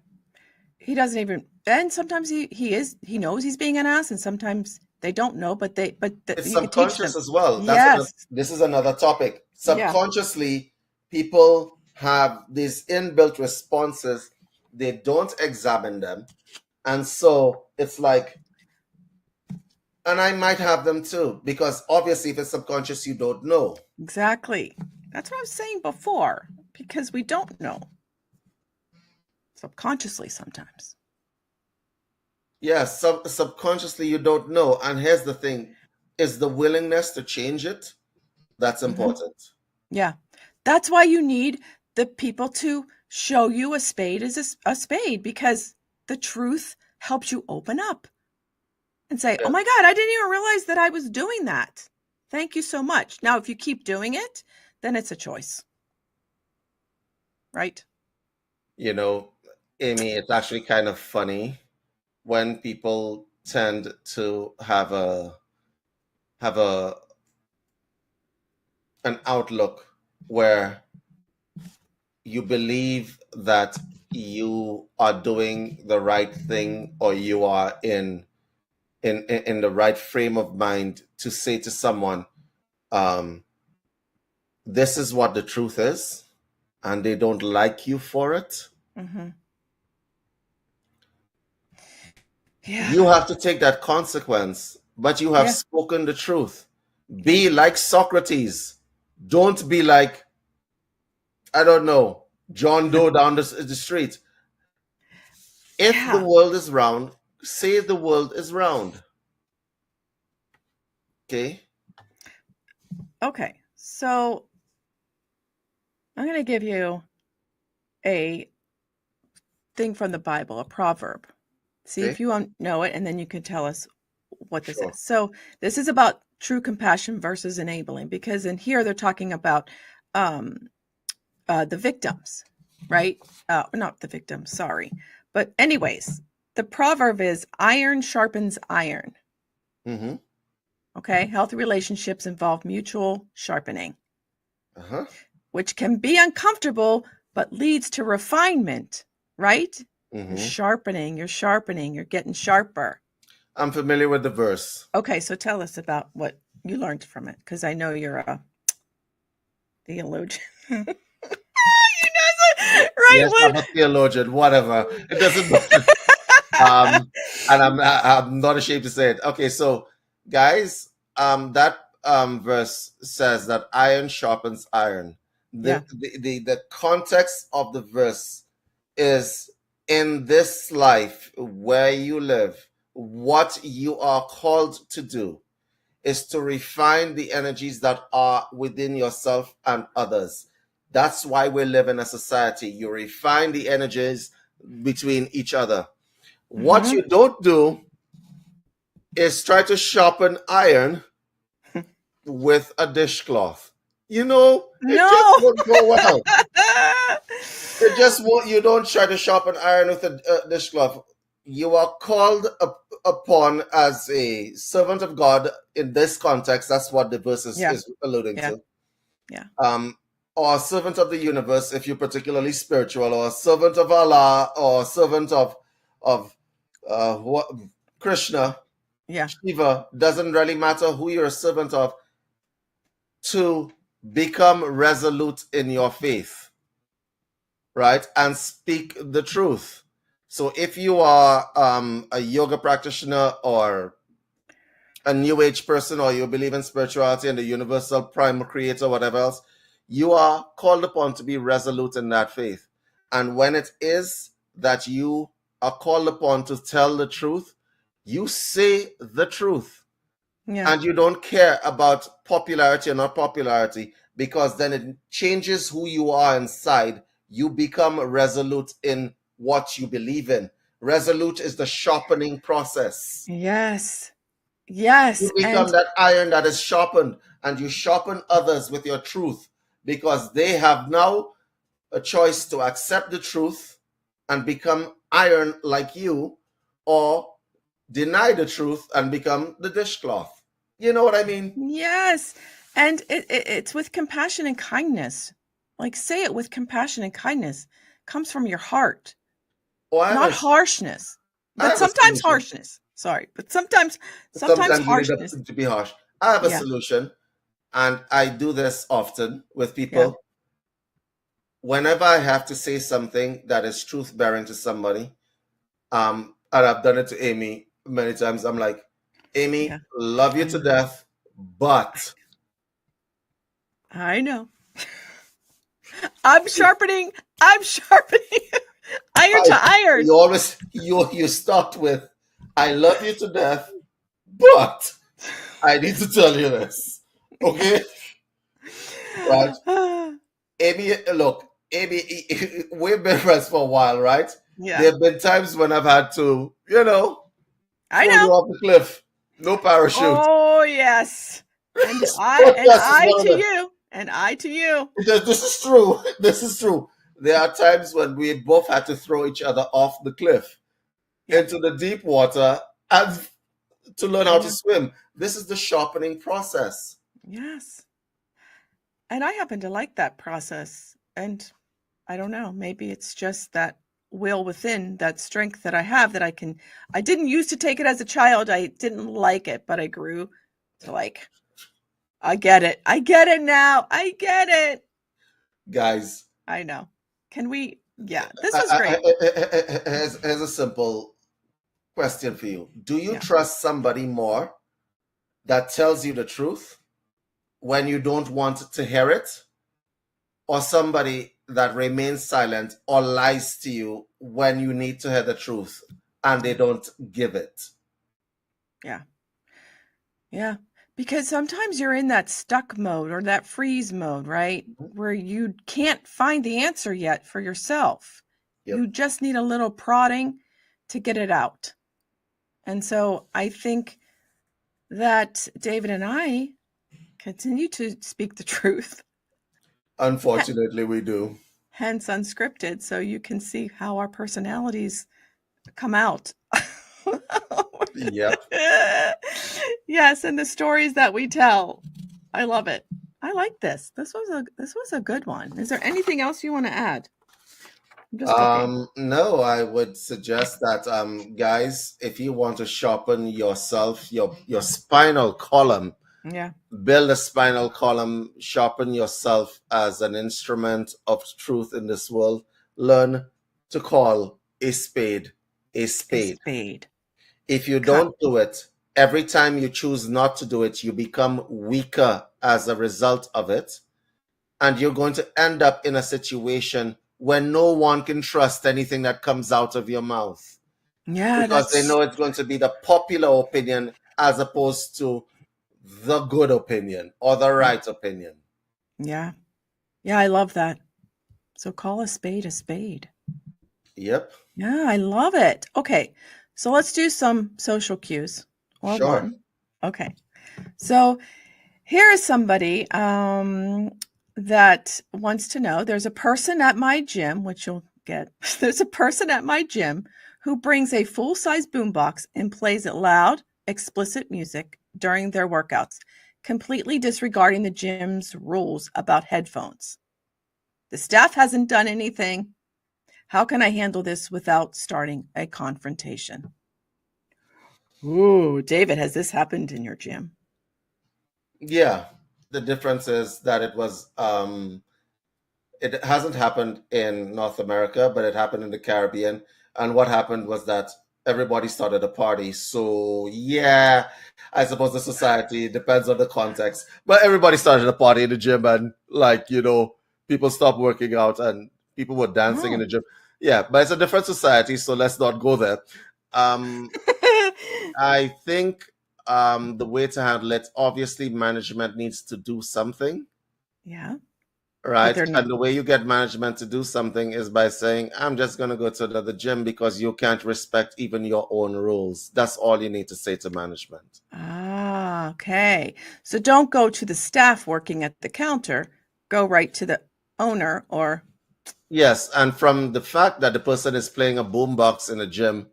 S1: He doesn't even, and sometimes he knows he's being an ass, and sometimes they don't know, but
S2: It's
S1: you could teach them.
S2: subconscious as well.
S1: Yes.
S2: This is another topic.
S1: Yeah.
S2: Subconsciously, people have these inbuilt responses. They don't examine them. And so it's like, and I might have them too, because obviously if it's subconscious, you don't know.
S1: Exactly. That's what I was saying before, because we don't know. Subconsciously sometimes.
S2: Yes, subconsciously you don't know. And here's the thing, is the willingness to change it. That's important.
S1: Yeah. That's why you need the people to show you a spade is a spade, because the truth helps you open up and say,
S2: Yeah.
S1: oh my God, I didn't even realize that I was doing that. Thank you so much. Now, if you keep doing it, then it's a choice. Right?
S2: You know, Amy, it's actually kind of funny when people tend to have an outlook where you believe that you are doing the right thing, or you are in the right frame of mind to say to someone, this is what the truth is, and they don't like you for it.
S1: Mm-hmm. Yeah.
S2: You have to take that consequence, but you have spoken the truth. Be like Socrates. Don't be like, I don't know, John Doe down the street. If the world is round, say the world is round. Okay?
S1: Okay. So I'm going to give you a thing from the Bible, a proverb. See if you know it, and then you can tell us what this is. So this is about true compassion versus enabling, because in here they're talking about the victims, right? Not the victims, sorry. But anyways, the proverb is iron sharpens iron.
S2: Mm-hmm.
S1: Okay. Healthy relationships involve mutual sharpening, which can be uncomfortable, but leads to refinement, right?
S2: Mm-hmm.
S1: You're sharpening, you're getting sharper.
S2: I'm familiar with the verse.
S1: Okay, so tell us about what you learned from it, because I know you're a theologian. You know, right?
S2: Yes, I'm a theologian, whatever. It doesn't matter. And I'm not ashamed to say it. Okay, so guys, that verse says that iron sharpens iron. The context of the verse is, in this life where you live, what you are called to do is to refine the energies that are within yourself and others. That's why we live in a society. You refine the energies between each other. What you don't do is try to sharpen iron with a dishcloth. You know, it just won't go well. It just won't. You don't try to sharpen iron with a dishcloth. You are called upon as a servant of God in this context. That's what the verse is alluding to.
S1: Yeah.
S2: Or a servant of the universe, if you're particularly spiritual, or a servant of Allah, or a servant of what, Krishna, Shiva. Doesn't really matter who you're a servant of, to become resolute in your faith, right? And speak the truth. So if you are a yoga practitioner, or a new age person, or you believe in spirituality and the universal primal creator, whatever else, you are called upon to be resolute in that faith. And when it is that you are called upon to tell the truth, you say the truth. And you don't care about popularity or not popularity, because then it changes who you are inside. You become resolute in what you believe in. Resolute is the sharpening process.
S1: Yes.
S2: You become that iron that is sharpened, and you sharpen others with your truth, because they have now a choice to accept the truth and become iron like you, or deny the truth and become the dishcloth. You know what I mean?
S1: Yes. And it's with compassion and kindness. Like, say it with compassion and kindness. Comes from your heart,
S2: Oh,
S1: not harshness.
S2: I
S1: But
S2: have a
S1: sometimes
S2: solution.
S1: harshness. Sorry, but sometimes
S2: Sometimes you need
S1: harshness.
S2: to be harsh. I have a
S1: Yeah,
S2: solution, and I do this often with
S1: yeah,
S2: people. Whenever I have to say something that is truth bearing to somebody, and I've done it to Amy many times, I'm like,
S1: yeah.
S2: Amy, love you
S1: I
S2: to
S1: know.
S2: death, but
S1: I know. I'm sharpening. I'm sharpening iron to
S2: I,
S1: iron.
S2: you always you start with, I love you to death, but I need to tell you this, okay? Right? Amy, look, Amy, we've been friends for a while, right?
S1: Yeah,
S2: There have been times when I've had to,
S1: I
S2: throw you
S1: know.
S2: off the cliff. No parachute.
S1: Oh yes. And
S2: This
S1: I and
S2: podcast is
S1: I
S2: one of
S1: to
S2: the.
S1: you. And I to you.
S2: This is true. This is true. There are times when we both had to throw each other off the cliff
S1: Yeah,
S2: into the deep water and to learn
S1: I
S2: how to
S1: know.
S2: swim. This is the sharpening process.
S1: Yes. And I happen to like that process. And I don't know, maybe it's just that will within, that strength that I have that I didn't used to take it as a child. I didn't like it, but I grew to like, I get it. I get it now. I get it.
S2: Guys,
S1: I know. Can we? Yeah, this was great.
S2: here's a simple question for you. Do you
S1: Yeah.
S2: trust somebody more that tells you the truth when you don't want to hear it, or somebody that remains silent or lies to you when you need to hear the truth and they
S1: Yeah.
S2: don't give it?
S1: Yeah. Yeah. Because sometimes you're in that stuck mode or that freeze mode, right? Where you can't find the answer yet for yourself.
S2: Yep.
S1: You just need a little prodding to get it out. And so I think that David and I continue to speak the truth,
S2: Unfortunately, we do.
S1: hence unscripted, so you can see how our personalities come out.
S2: Yep.
S1: Yes, and the stories that we tell. I love it. I like this. This was a good one. Is there anything else you want to add? I'm just looking.
S2: No, I would suggest that, guys, if you want to sharpen yourself, your spinal column,
S1: Yeah.
S2: build a spinal column, sharpen yourself as an instrument of truth in this world, learn to call a spade a
S1: A
S2: spade.
S1: spade.
S2: If you
S1: Cut.
S2: don't do it, every time you choose not to do it, you become weaker as a result of it. And you're going to end up in a situation where no one can trust anything that comes out of your mouth
S1: Yeah,
S2: because they
S1: that's
S2: know it's going to be the popular opinion as opposed to the good opinion or the right opinion.
S1: yeah. Yeah, I love that. So call a spade a spade.
S2: Yep.
S1: Yeah, I love it. Okay. So let's do some social cues or
S2: Sure.
S1: one. Okay. So here is somebody that wants to know there's a person at my gym, which you'll get. There's a person at my gym who brings a full size boombox and plays it loud, explicit music during their workouts, completely disregarding the gym's rules about headphones. The staff hasn't done anything. How can I handle this without starting a confrontation? Ooh, David, has this happened in your gym?
S2: Yeah. The difference is that it hasn't happened in North America, but it happened in the Caribbean. And what happened was that everybody started a party. So, yeah, I suppose the society depends on the context. But everybody started a party in the gym, and, people stopped working out and people were dancing in
S1: Oh.
S2: the gym. Yeah, but it's a different society, so let's not go there. Um, I think the way to handle it, obviously, management needs to do something,
S1: Yeah, but
S2: right?
S1: they're not.
S2: And the way you get management to do something is by saying, I'm just going to go to the gym because you can't respect even your own rules. That's all you need to say to management.
S1: Ah, okay. So don't go to the staff working at the counter. Go right to the owner or
S2: Yes, and from the fact that the person is playing a boombox in a gym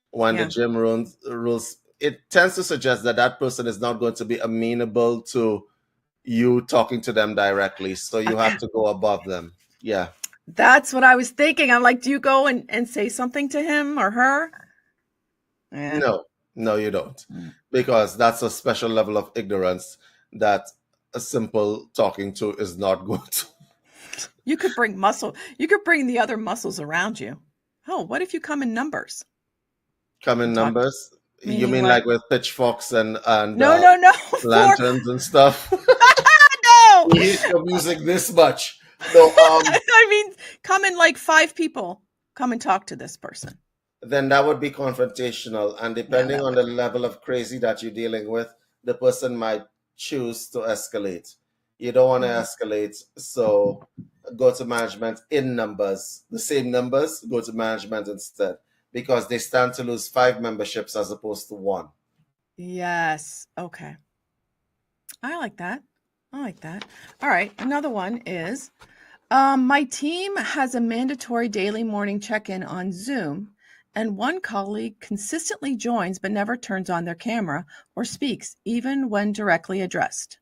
S2: when the
S1: yeah.
S2: gym rules it tends to suggest that that person is not going to be amenable to you talking to them directly. So you have to go above them. Yeah.
S1: That's what I was thinking. I'm like, do you go and say something to him or her? Yeah.
S2: No, you don't.
S1: Mm.
S2: Because that's a special level of ignorance that a simple talking to is not going to.
S1: You could bring muscle. You could bring the other muscles around you. Oh, what if you come in numbers
S2: Come in
S1: and talk?
S2: numbers. You
S1: Meaning
S2: mean
S1: like,
S2: like with pitchforks and
S1: no, four.
S2: lanterns and stuff?
S1: No.
S2: We hate your music this much. No,
S1: I mean, come in like 5 people. Come and talk to this person.
S2: then that would be confrontational. And
S1: Yeah,
S2: depending
S1: that
S2: on
S1: would.
S2: the level of crazy that you're dealing with, the person might choose to escalate. You don't want to
S1: Mhm.
S2: escalate, so go to management in numbers. The same numbers, go to management instead, because they stand to lose 5 memberships as opposed to 1.
S1: Yes. Okay. I like that. I like that. All right. Another one is my team has a mandatory daily morning check in on Zoom, and one colleague consistently joins but never turns on their camera or speaks, even when directly addressed.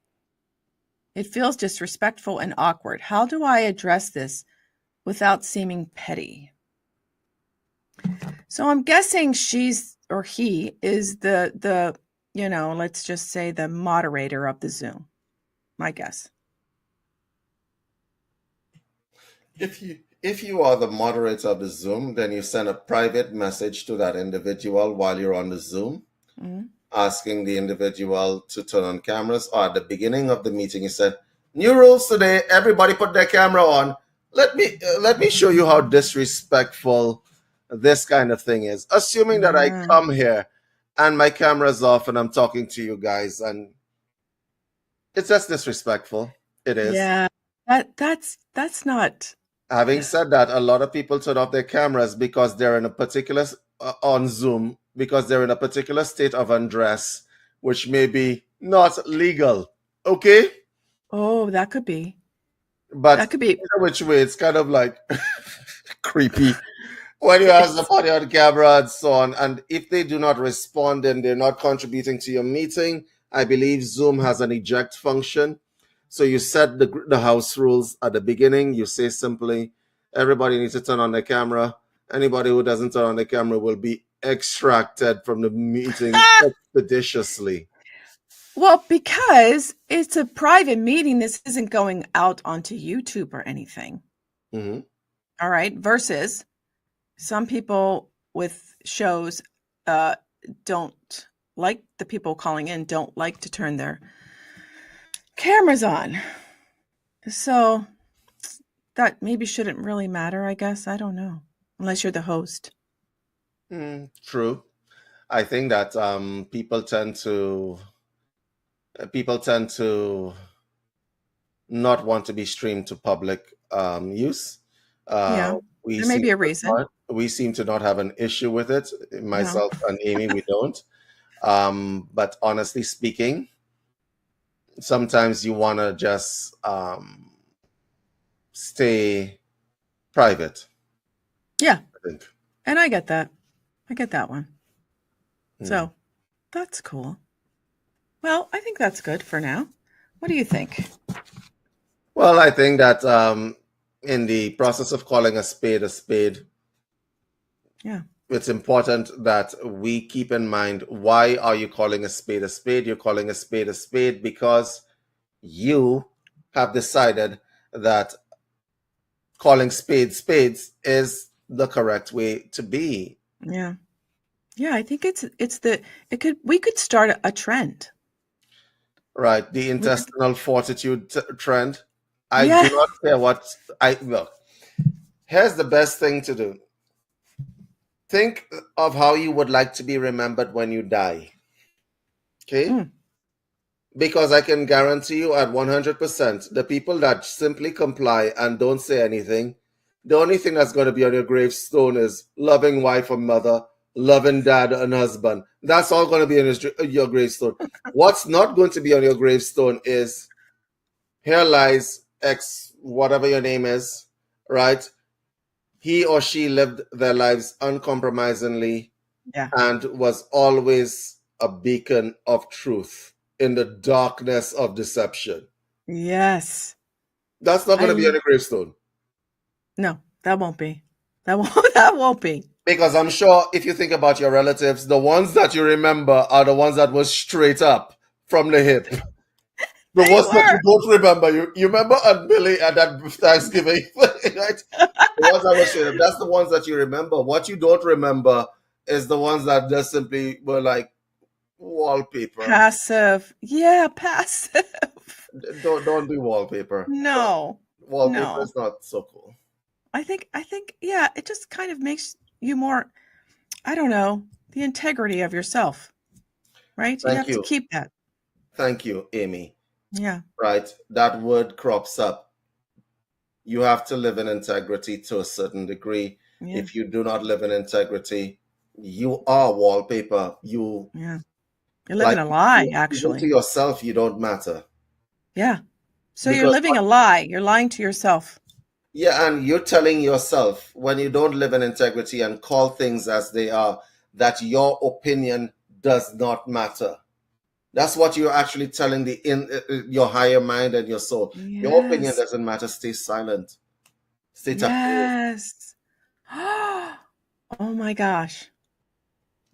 S1: It feels disrespectful and awkward. How do I address this without seeming petty? So I'm guessing she's or he is the let's just say the moderator of the Zoom. My guess.
S2: If you are the moderator of the Zoom, then you send a private message to that individual while you're on the Zoom,
S1: Mhm.
S2: asking the individual to turn on cameras. Or at the beginning of the meeting, you said, "New rules today. Everybody put their camera on. Let me show you how disrespectful this kind of thing is." Assuming that I
S1: Yeah.
S2: come here and my camera's off and I'm talking to you guys, and it's just disrespectful. It is.
S1: Yeah. That's not.
S2: Having said that, a lot of people turn off their cameras because they're in a particular on Zoom because they're in a particular state of undress, which may be not legal. Okay,
S1: Oh, that could be.
S2: but
S1: That could be.
S2: either which way, it's kind of like creepy when you have somebody on camera and so on. And if they do not respond and they're not contributing to your meeting, I believe Zoom has an eject function. So you set the house rules at the beginning. You say simply, everybody needs to turn on their camera. Anybody who doesn't turn on the camera will be extracted from the meeting expeditiously.
S1: Well, because it's a private meeting, this isn't going out onto YouTube or anything.
S2: Mm-hmm.
S1: All right. Versus some people with shows don't like the people calling in, don't like to turn their cameras on. So that maybe shouldn't really matter, I guess. I don't know. Unless you're the host.
S2: True. I think that people tend to not want to be streamed to public use.
S1: Yeah.
S2: We
S1: There may
S2: seem
S1: be a reason.
S2: we seem to not have an issue with it.
S1: No.
S2: Myself and Amy, we don't. But honestly speaking, sometimes you want to just stay private.
S1: Yeah.
S2: I think.
S1: And I get that. I get that one.
S2: Hmm.
S1: So that's cool. Well, I think that's good for now. What do you think?
S2: Well, I think that in the process of calling a spade,
S1: Yeah.
S2: it's important that we keep in mind, why are you calling a spade a spade? You're calling a spade because you have decided that calling spades is the correct way to be.
S1: Yeah. Yeah, I think we could start a trend.
S2: Right, the
S1: We could.
S2: intestinal fortitude trend. I
S1: Yeah.
S2: do not care what I look. Here's the best thing to do. Think of how you would like to be remembered when you die. Okay?
S1: Mm.
S2: Because I can guarantee you at 100%, the people that simply comply and don't say anything, the only thing that's going to be on your gravestone is loving wife and mother, loving dad and husband. That's all going to be on your gravestone. What's not going to be on your gravestone is, here lies X, whatever your name is, right? He or she lived their lives uncompromisingly
S1: Yeah.
S2: and was always a beacon of truth in the darkness of deception.
S1: Yes.
S2: That's not going to be on a gravestone.
S1: No, that won't be. That won't be.
S2: Because I'm sure if you think about your relatives, the ones that you remember are the ones that were straight up from the hip. The
S1: They
S2: ones that you
S1: were.
S2: don't remember. You remember Aunt Billy at that Thanksgiving, right? The ones that were straight up. That's the ones that you remember. What you don't remember is the ones that just simply were like wallpaper.
S1: Passive. Yeah, passive.
S2: Don't be wallpaper.
S1: No.
S2: Wallpaper
S1: No.
S2: is not so cool.
S1: I think, yeah, it just kind of makes you more, I don't know, the integrity of yourself, right? You
S2: Thank
S1: have to
S2: you.
S1: keep that.
S2: Thank you, Amy.
S1: Yeah.
S2: Right? That word crops up. You have to live in integrity to a certain degree.
S1: Yeah.
S2: If you do not live in integrity, you are wallpaper.
S1: Yeah. You're living a lie, actually.
S2: To yourself, you don't matter.
S1: Yeah. So you're living a lie. You're lying to yourself.
S2: Yeah, and you're telling yourself when you don't live in integrity and call things as they are, that your opinion does not matter. That's what you're actually telling your higher mind and your soul.
S1: Yes.
S2: Your opinion doesn't matter. Stay silent. Stay tapped.
S1: Yes. Oh my gosh.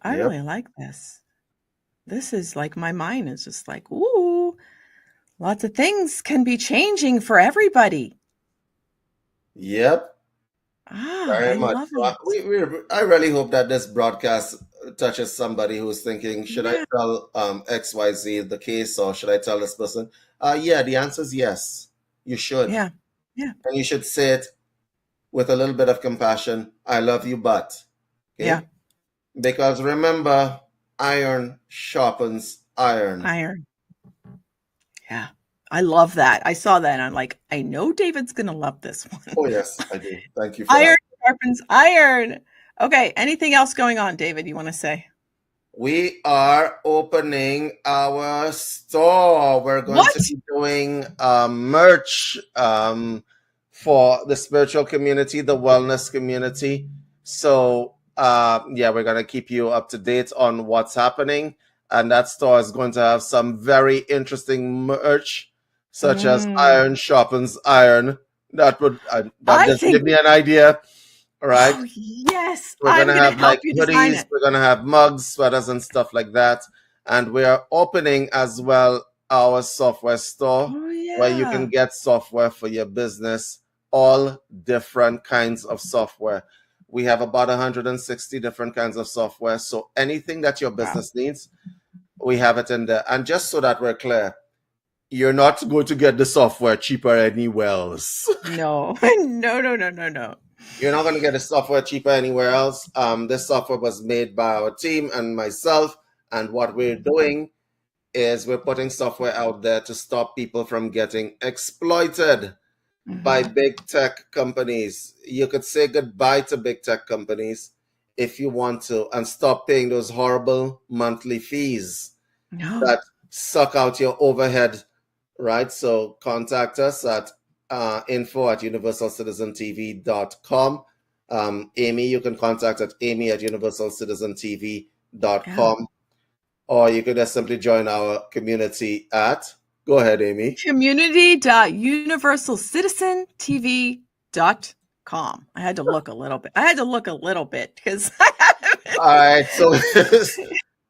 S1: I really like this. This is like my mind is just like, ooh, lots of things can be changing for everybody.
S2: Yep. Very
S1: I
S2: much.
S1: love it.
S2: I really hope that this broadcast touches somebody who's thinking, should I tell XYZ the case or should I tell this person? Yeah, the answer is yes. You should.
S1: Yeah. Yeah.
S2: And you should say it with a little bit of compassion. I love you, but. Okay?
S1: Yeah.
S2: Because remember, iron sharpens iron.
S1: Iron. Yeah. I love that. I saw that and I'm like, I know David's going to love this one.
S2: Oh, yes, I do. Thank you for
S1: iron
S2: that.
S1: Sharpens iron. Okay. Anything else going on, David, you want to say?
S2: We are opening our store. We're going to be doing merch for the spiritual community, the wellness community. So, yeah, we're going to keep you up to date on what's happening. And that store is going to have some very interesting merch, such as iron sharpens iron. That just give me an idea. Right.
S1: Oh, yes.
S2: We're going to have like hoodies. We're going to have mugs, sweaters, and stuff like that. And we are opening as well our software store where you can get software for your business, all different kinds of software. We have about 160 different kinds of software. So anything that your business needs, we have it in there. And just so that we're clear, you're not going to get the software cheaper anywhere else.
S1: No. No.
S2: You're not going to get the software cheaper anywhere else. This software was made by our team and myself. And what we're doing is we're putting software out there to stop people from getting exploited by big tech companies. You could say goodbye to big tech companies if you want to and stop paying those horrible monthly fees that suck out your overhead, right? So contact us at info@universalcitizentv.com. Amy, you can contact at amy@universalcitizentv.com. Or you can just simply join our community at, go ahead, Amy.
S1: Community.universalcitizentv.com. I had to look a little bit because
S2: all right, so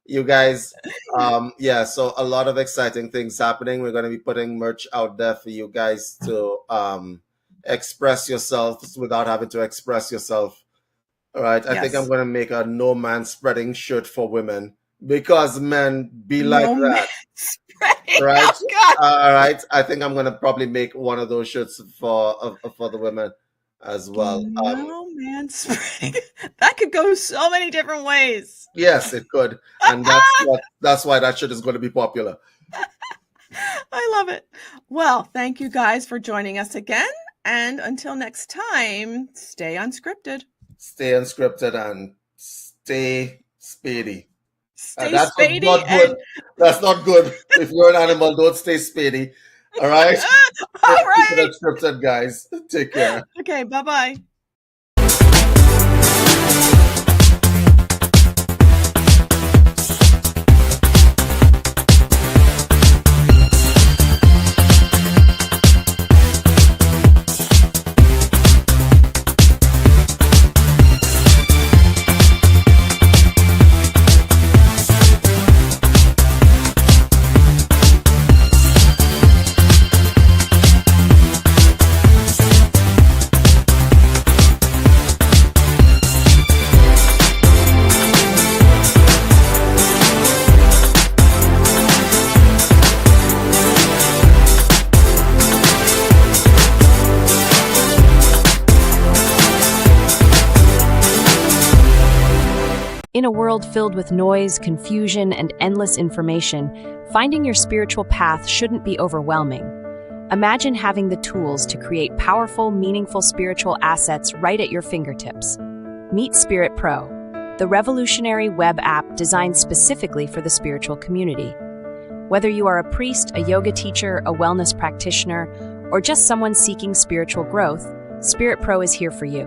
S2: you guys, so a lot of exciting things happening. We're going to be putting merch out there for you guys to express yourselves without having to express yourself. All right, I think I'm going to make a no man spreading shirt for women because men be like that. Right?
S1: Oh,
S2: all right, I think I'm going to probably make one of those shirts for the women as well.
S1: No man spreading. That could go so many different ways.
S2: Yes, it could. And that's why that shirt is going to be popular.
S1: I love it. Well, thank you guys for joining us again. And until next time, stay unscripted.
S2: Stay unscripted and stay spady.
S1: That's
S2: not good. That's not good. If you're an animal, don't stay spady. All right?
S1: All right.
S2: Keep it unscripted, guys. Take care.
S1: Okay, bye-bye.
S3: In a world filled with noise, confusion, and endless information, finding your spiritual path shouldn't be overwhelming. Imagine having the tools to create powerful, meaningful spiritual assets right at your fingertips. Meet Spirit Pro, the revolutionary web app designed specifically for the spiritual community. Whether you are a priest, a yoga teacher, a wellness practitioner, or just someone seeking spiritual growth, Spirit Pro is here for you.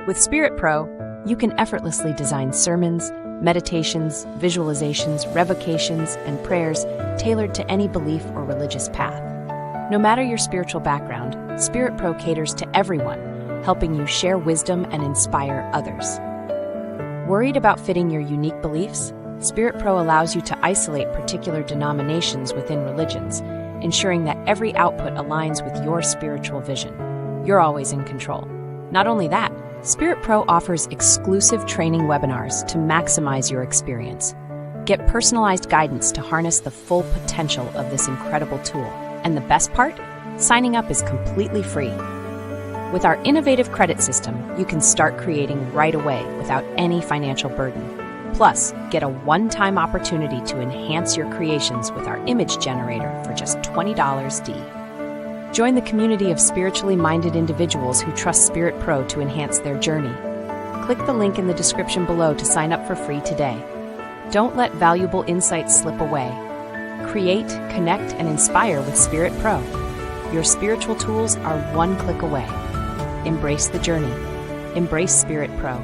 S3: With Spirit Pro, you can effortlessly design sermons, meditations, visualizations, revocations, and prayers tailored to any belief or religious path. No matter your spiritual background, Spirit Pro caters to everyone, helping you share wisdom and inspire others. Worried about fitting your unique beliefs? Spirit Pro allows you to isolate particular denominations within religions, ensuring that every output aligns with your spiritual vision. You're always in control. Not only that, Spirit Pro offers exclusive training webinars to maximize your experience. Get personalized guidance to harness the full potential of this incredible tool. And the best part? Signing up is completely free. With our innovative credit system, you can start creating right away without any financial burden. Plus, get a one-time opportunity to enhance your creations with our image generator for just $20. Join the community of spiritually minded individuals who trust Spirit Pro to enhance their journey. Click the link in the description below to sign up for free today. Don't let valuable insights slip away. Create, connect, and inspire with Spirit Pro. Your spiritual tools are one click away. Embrace the journey. Embrace Spirit Pro.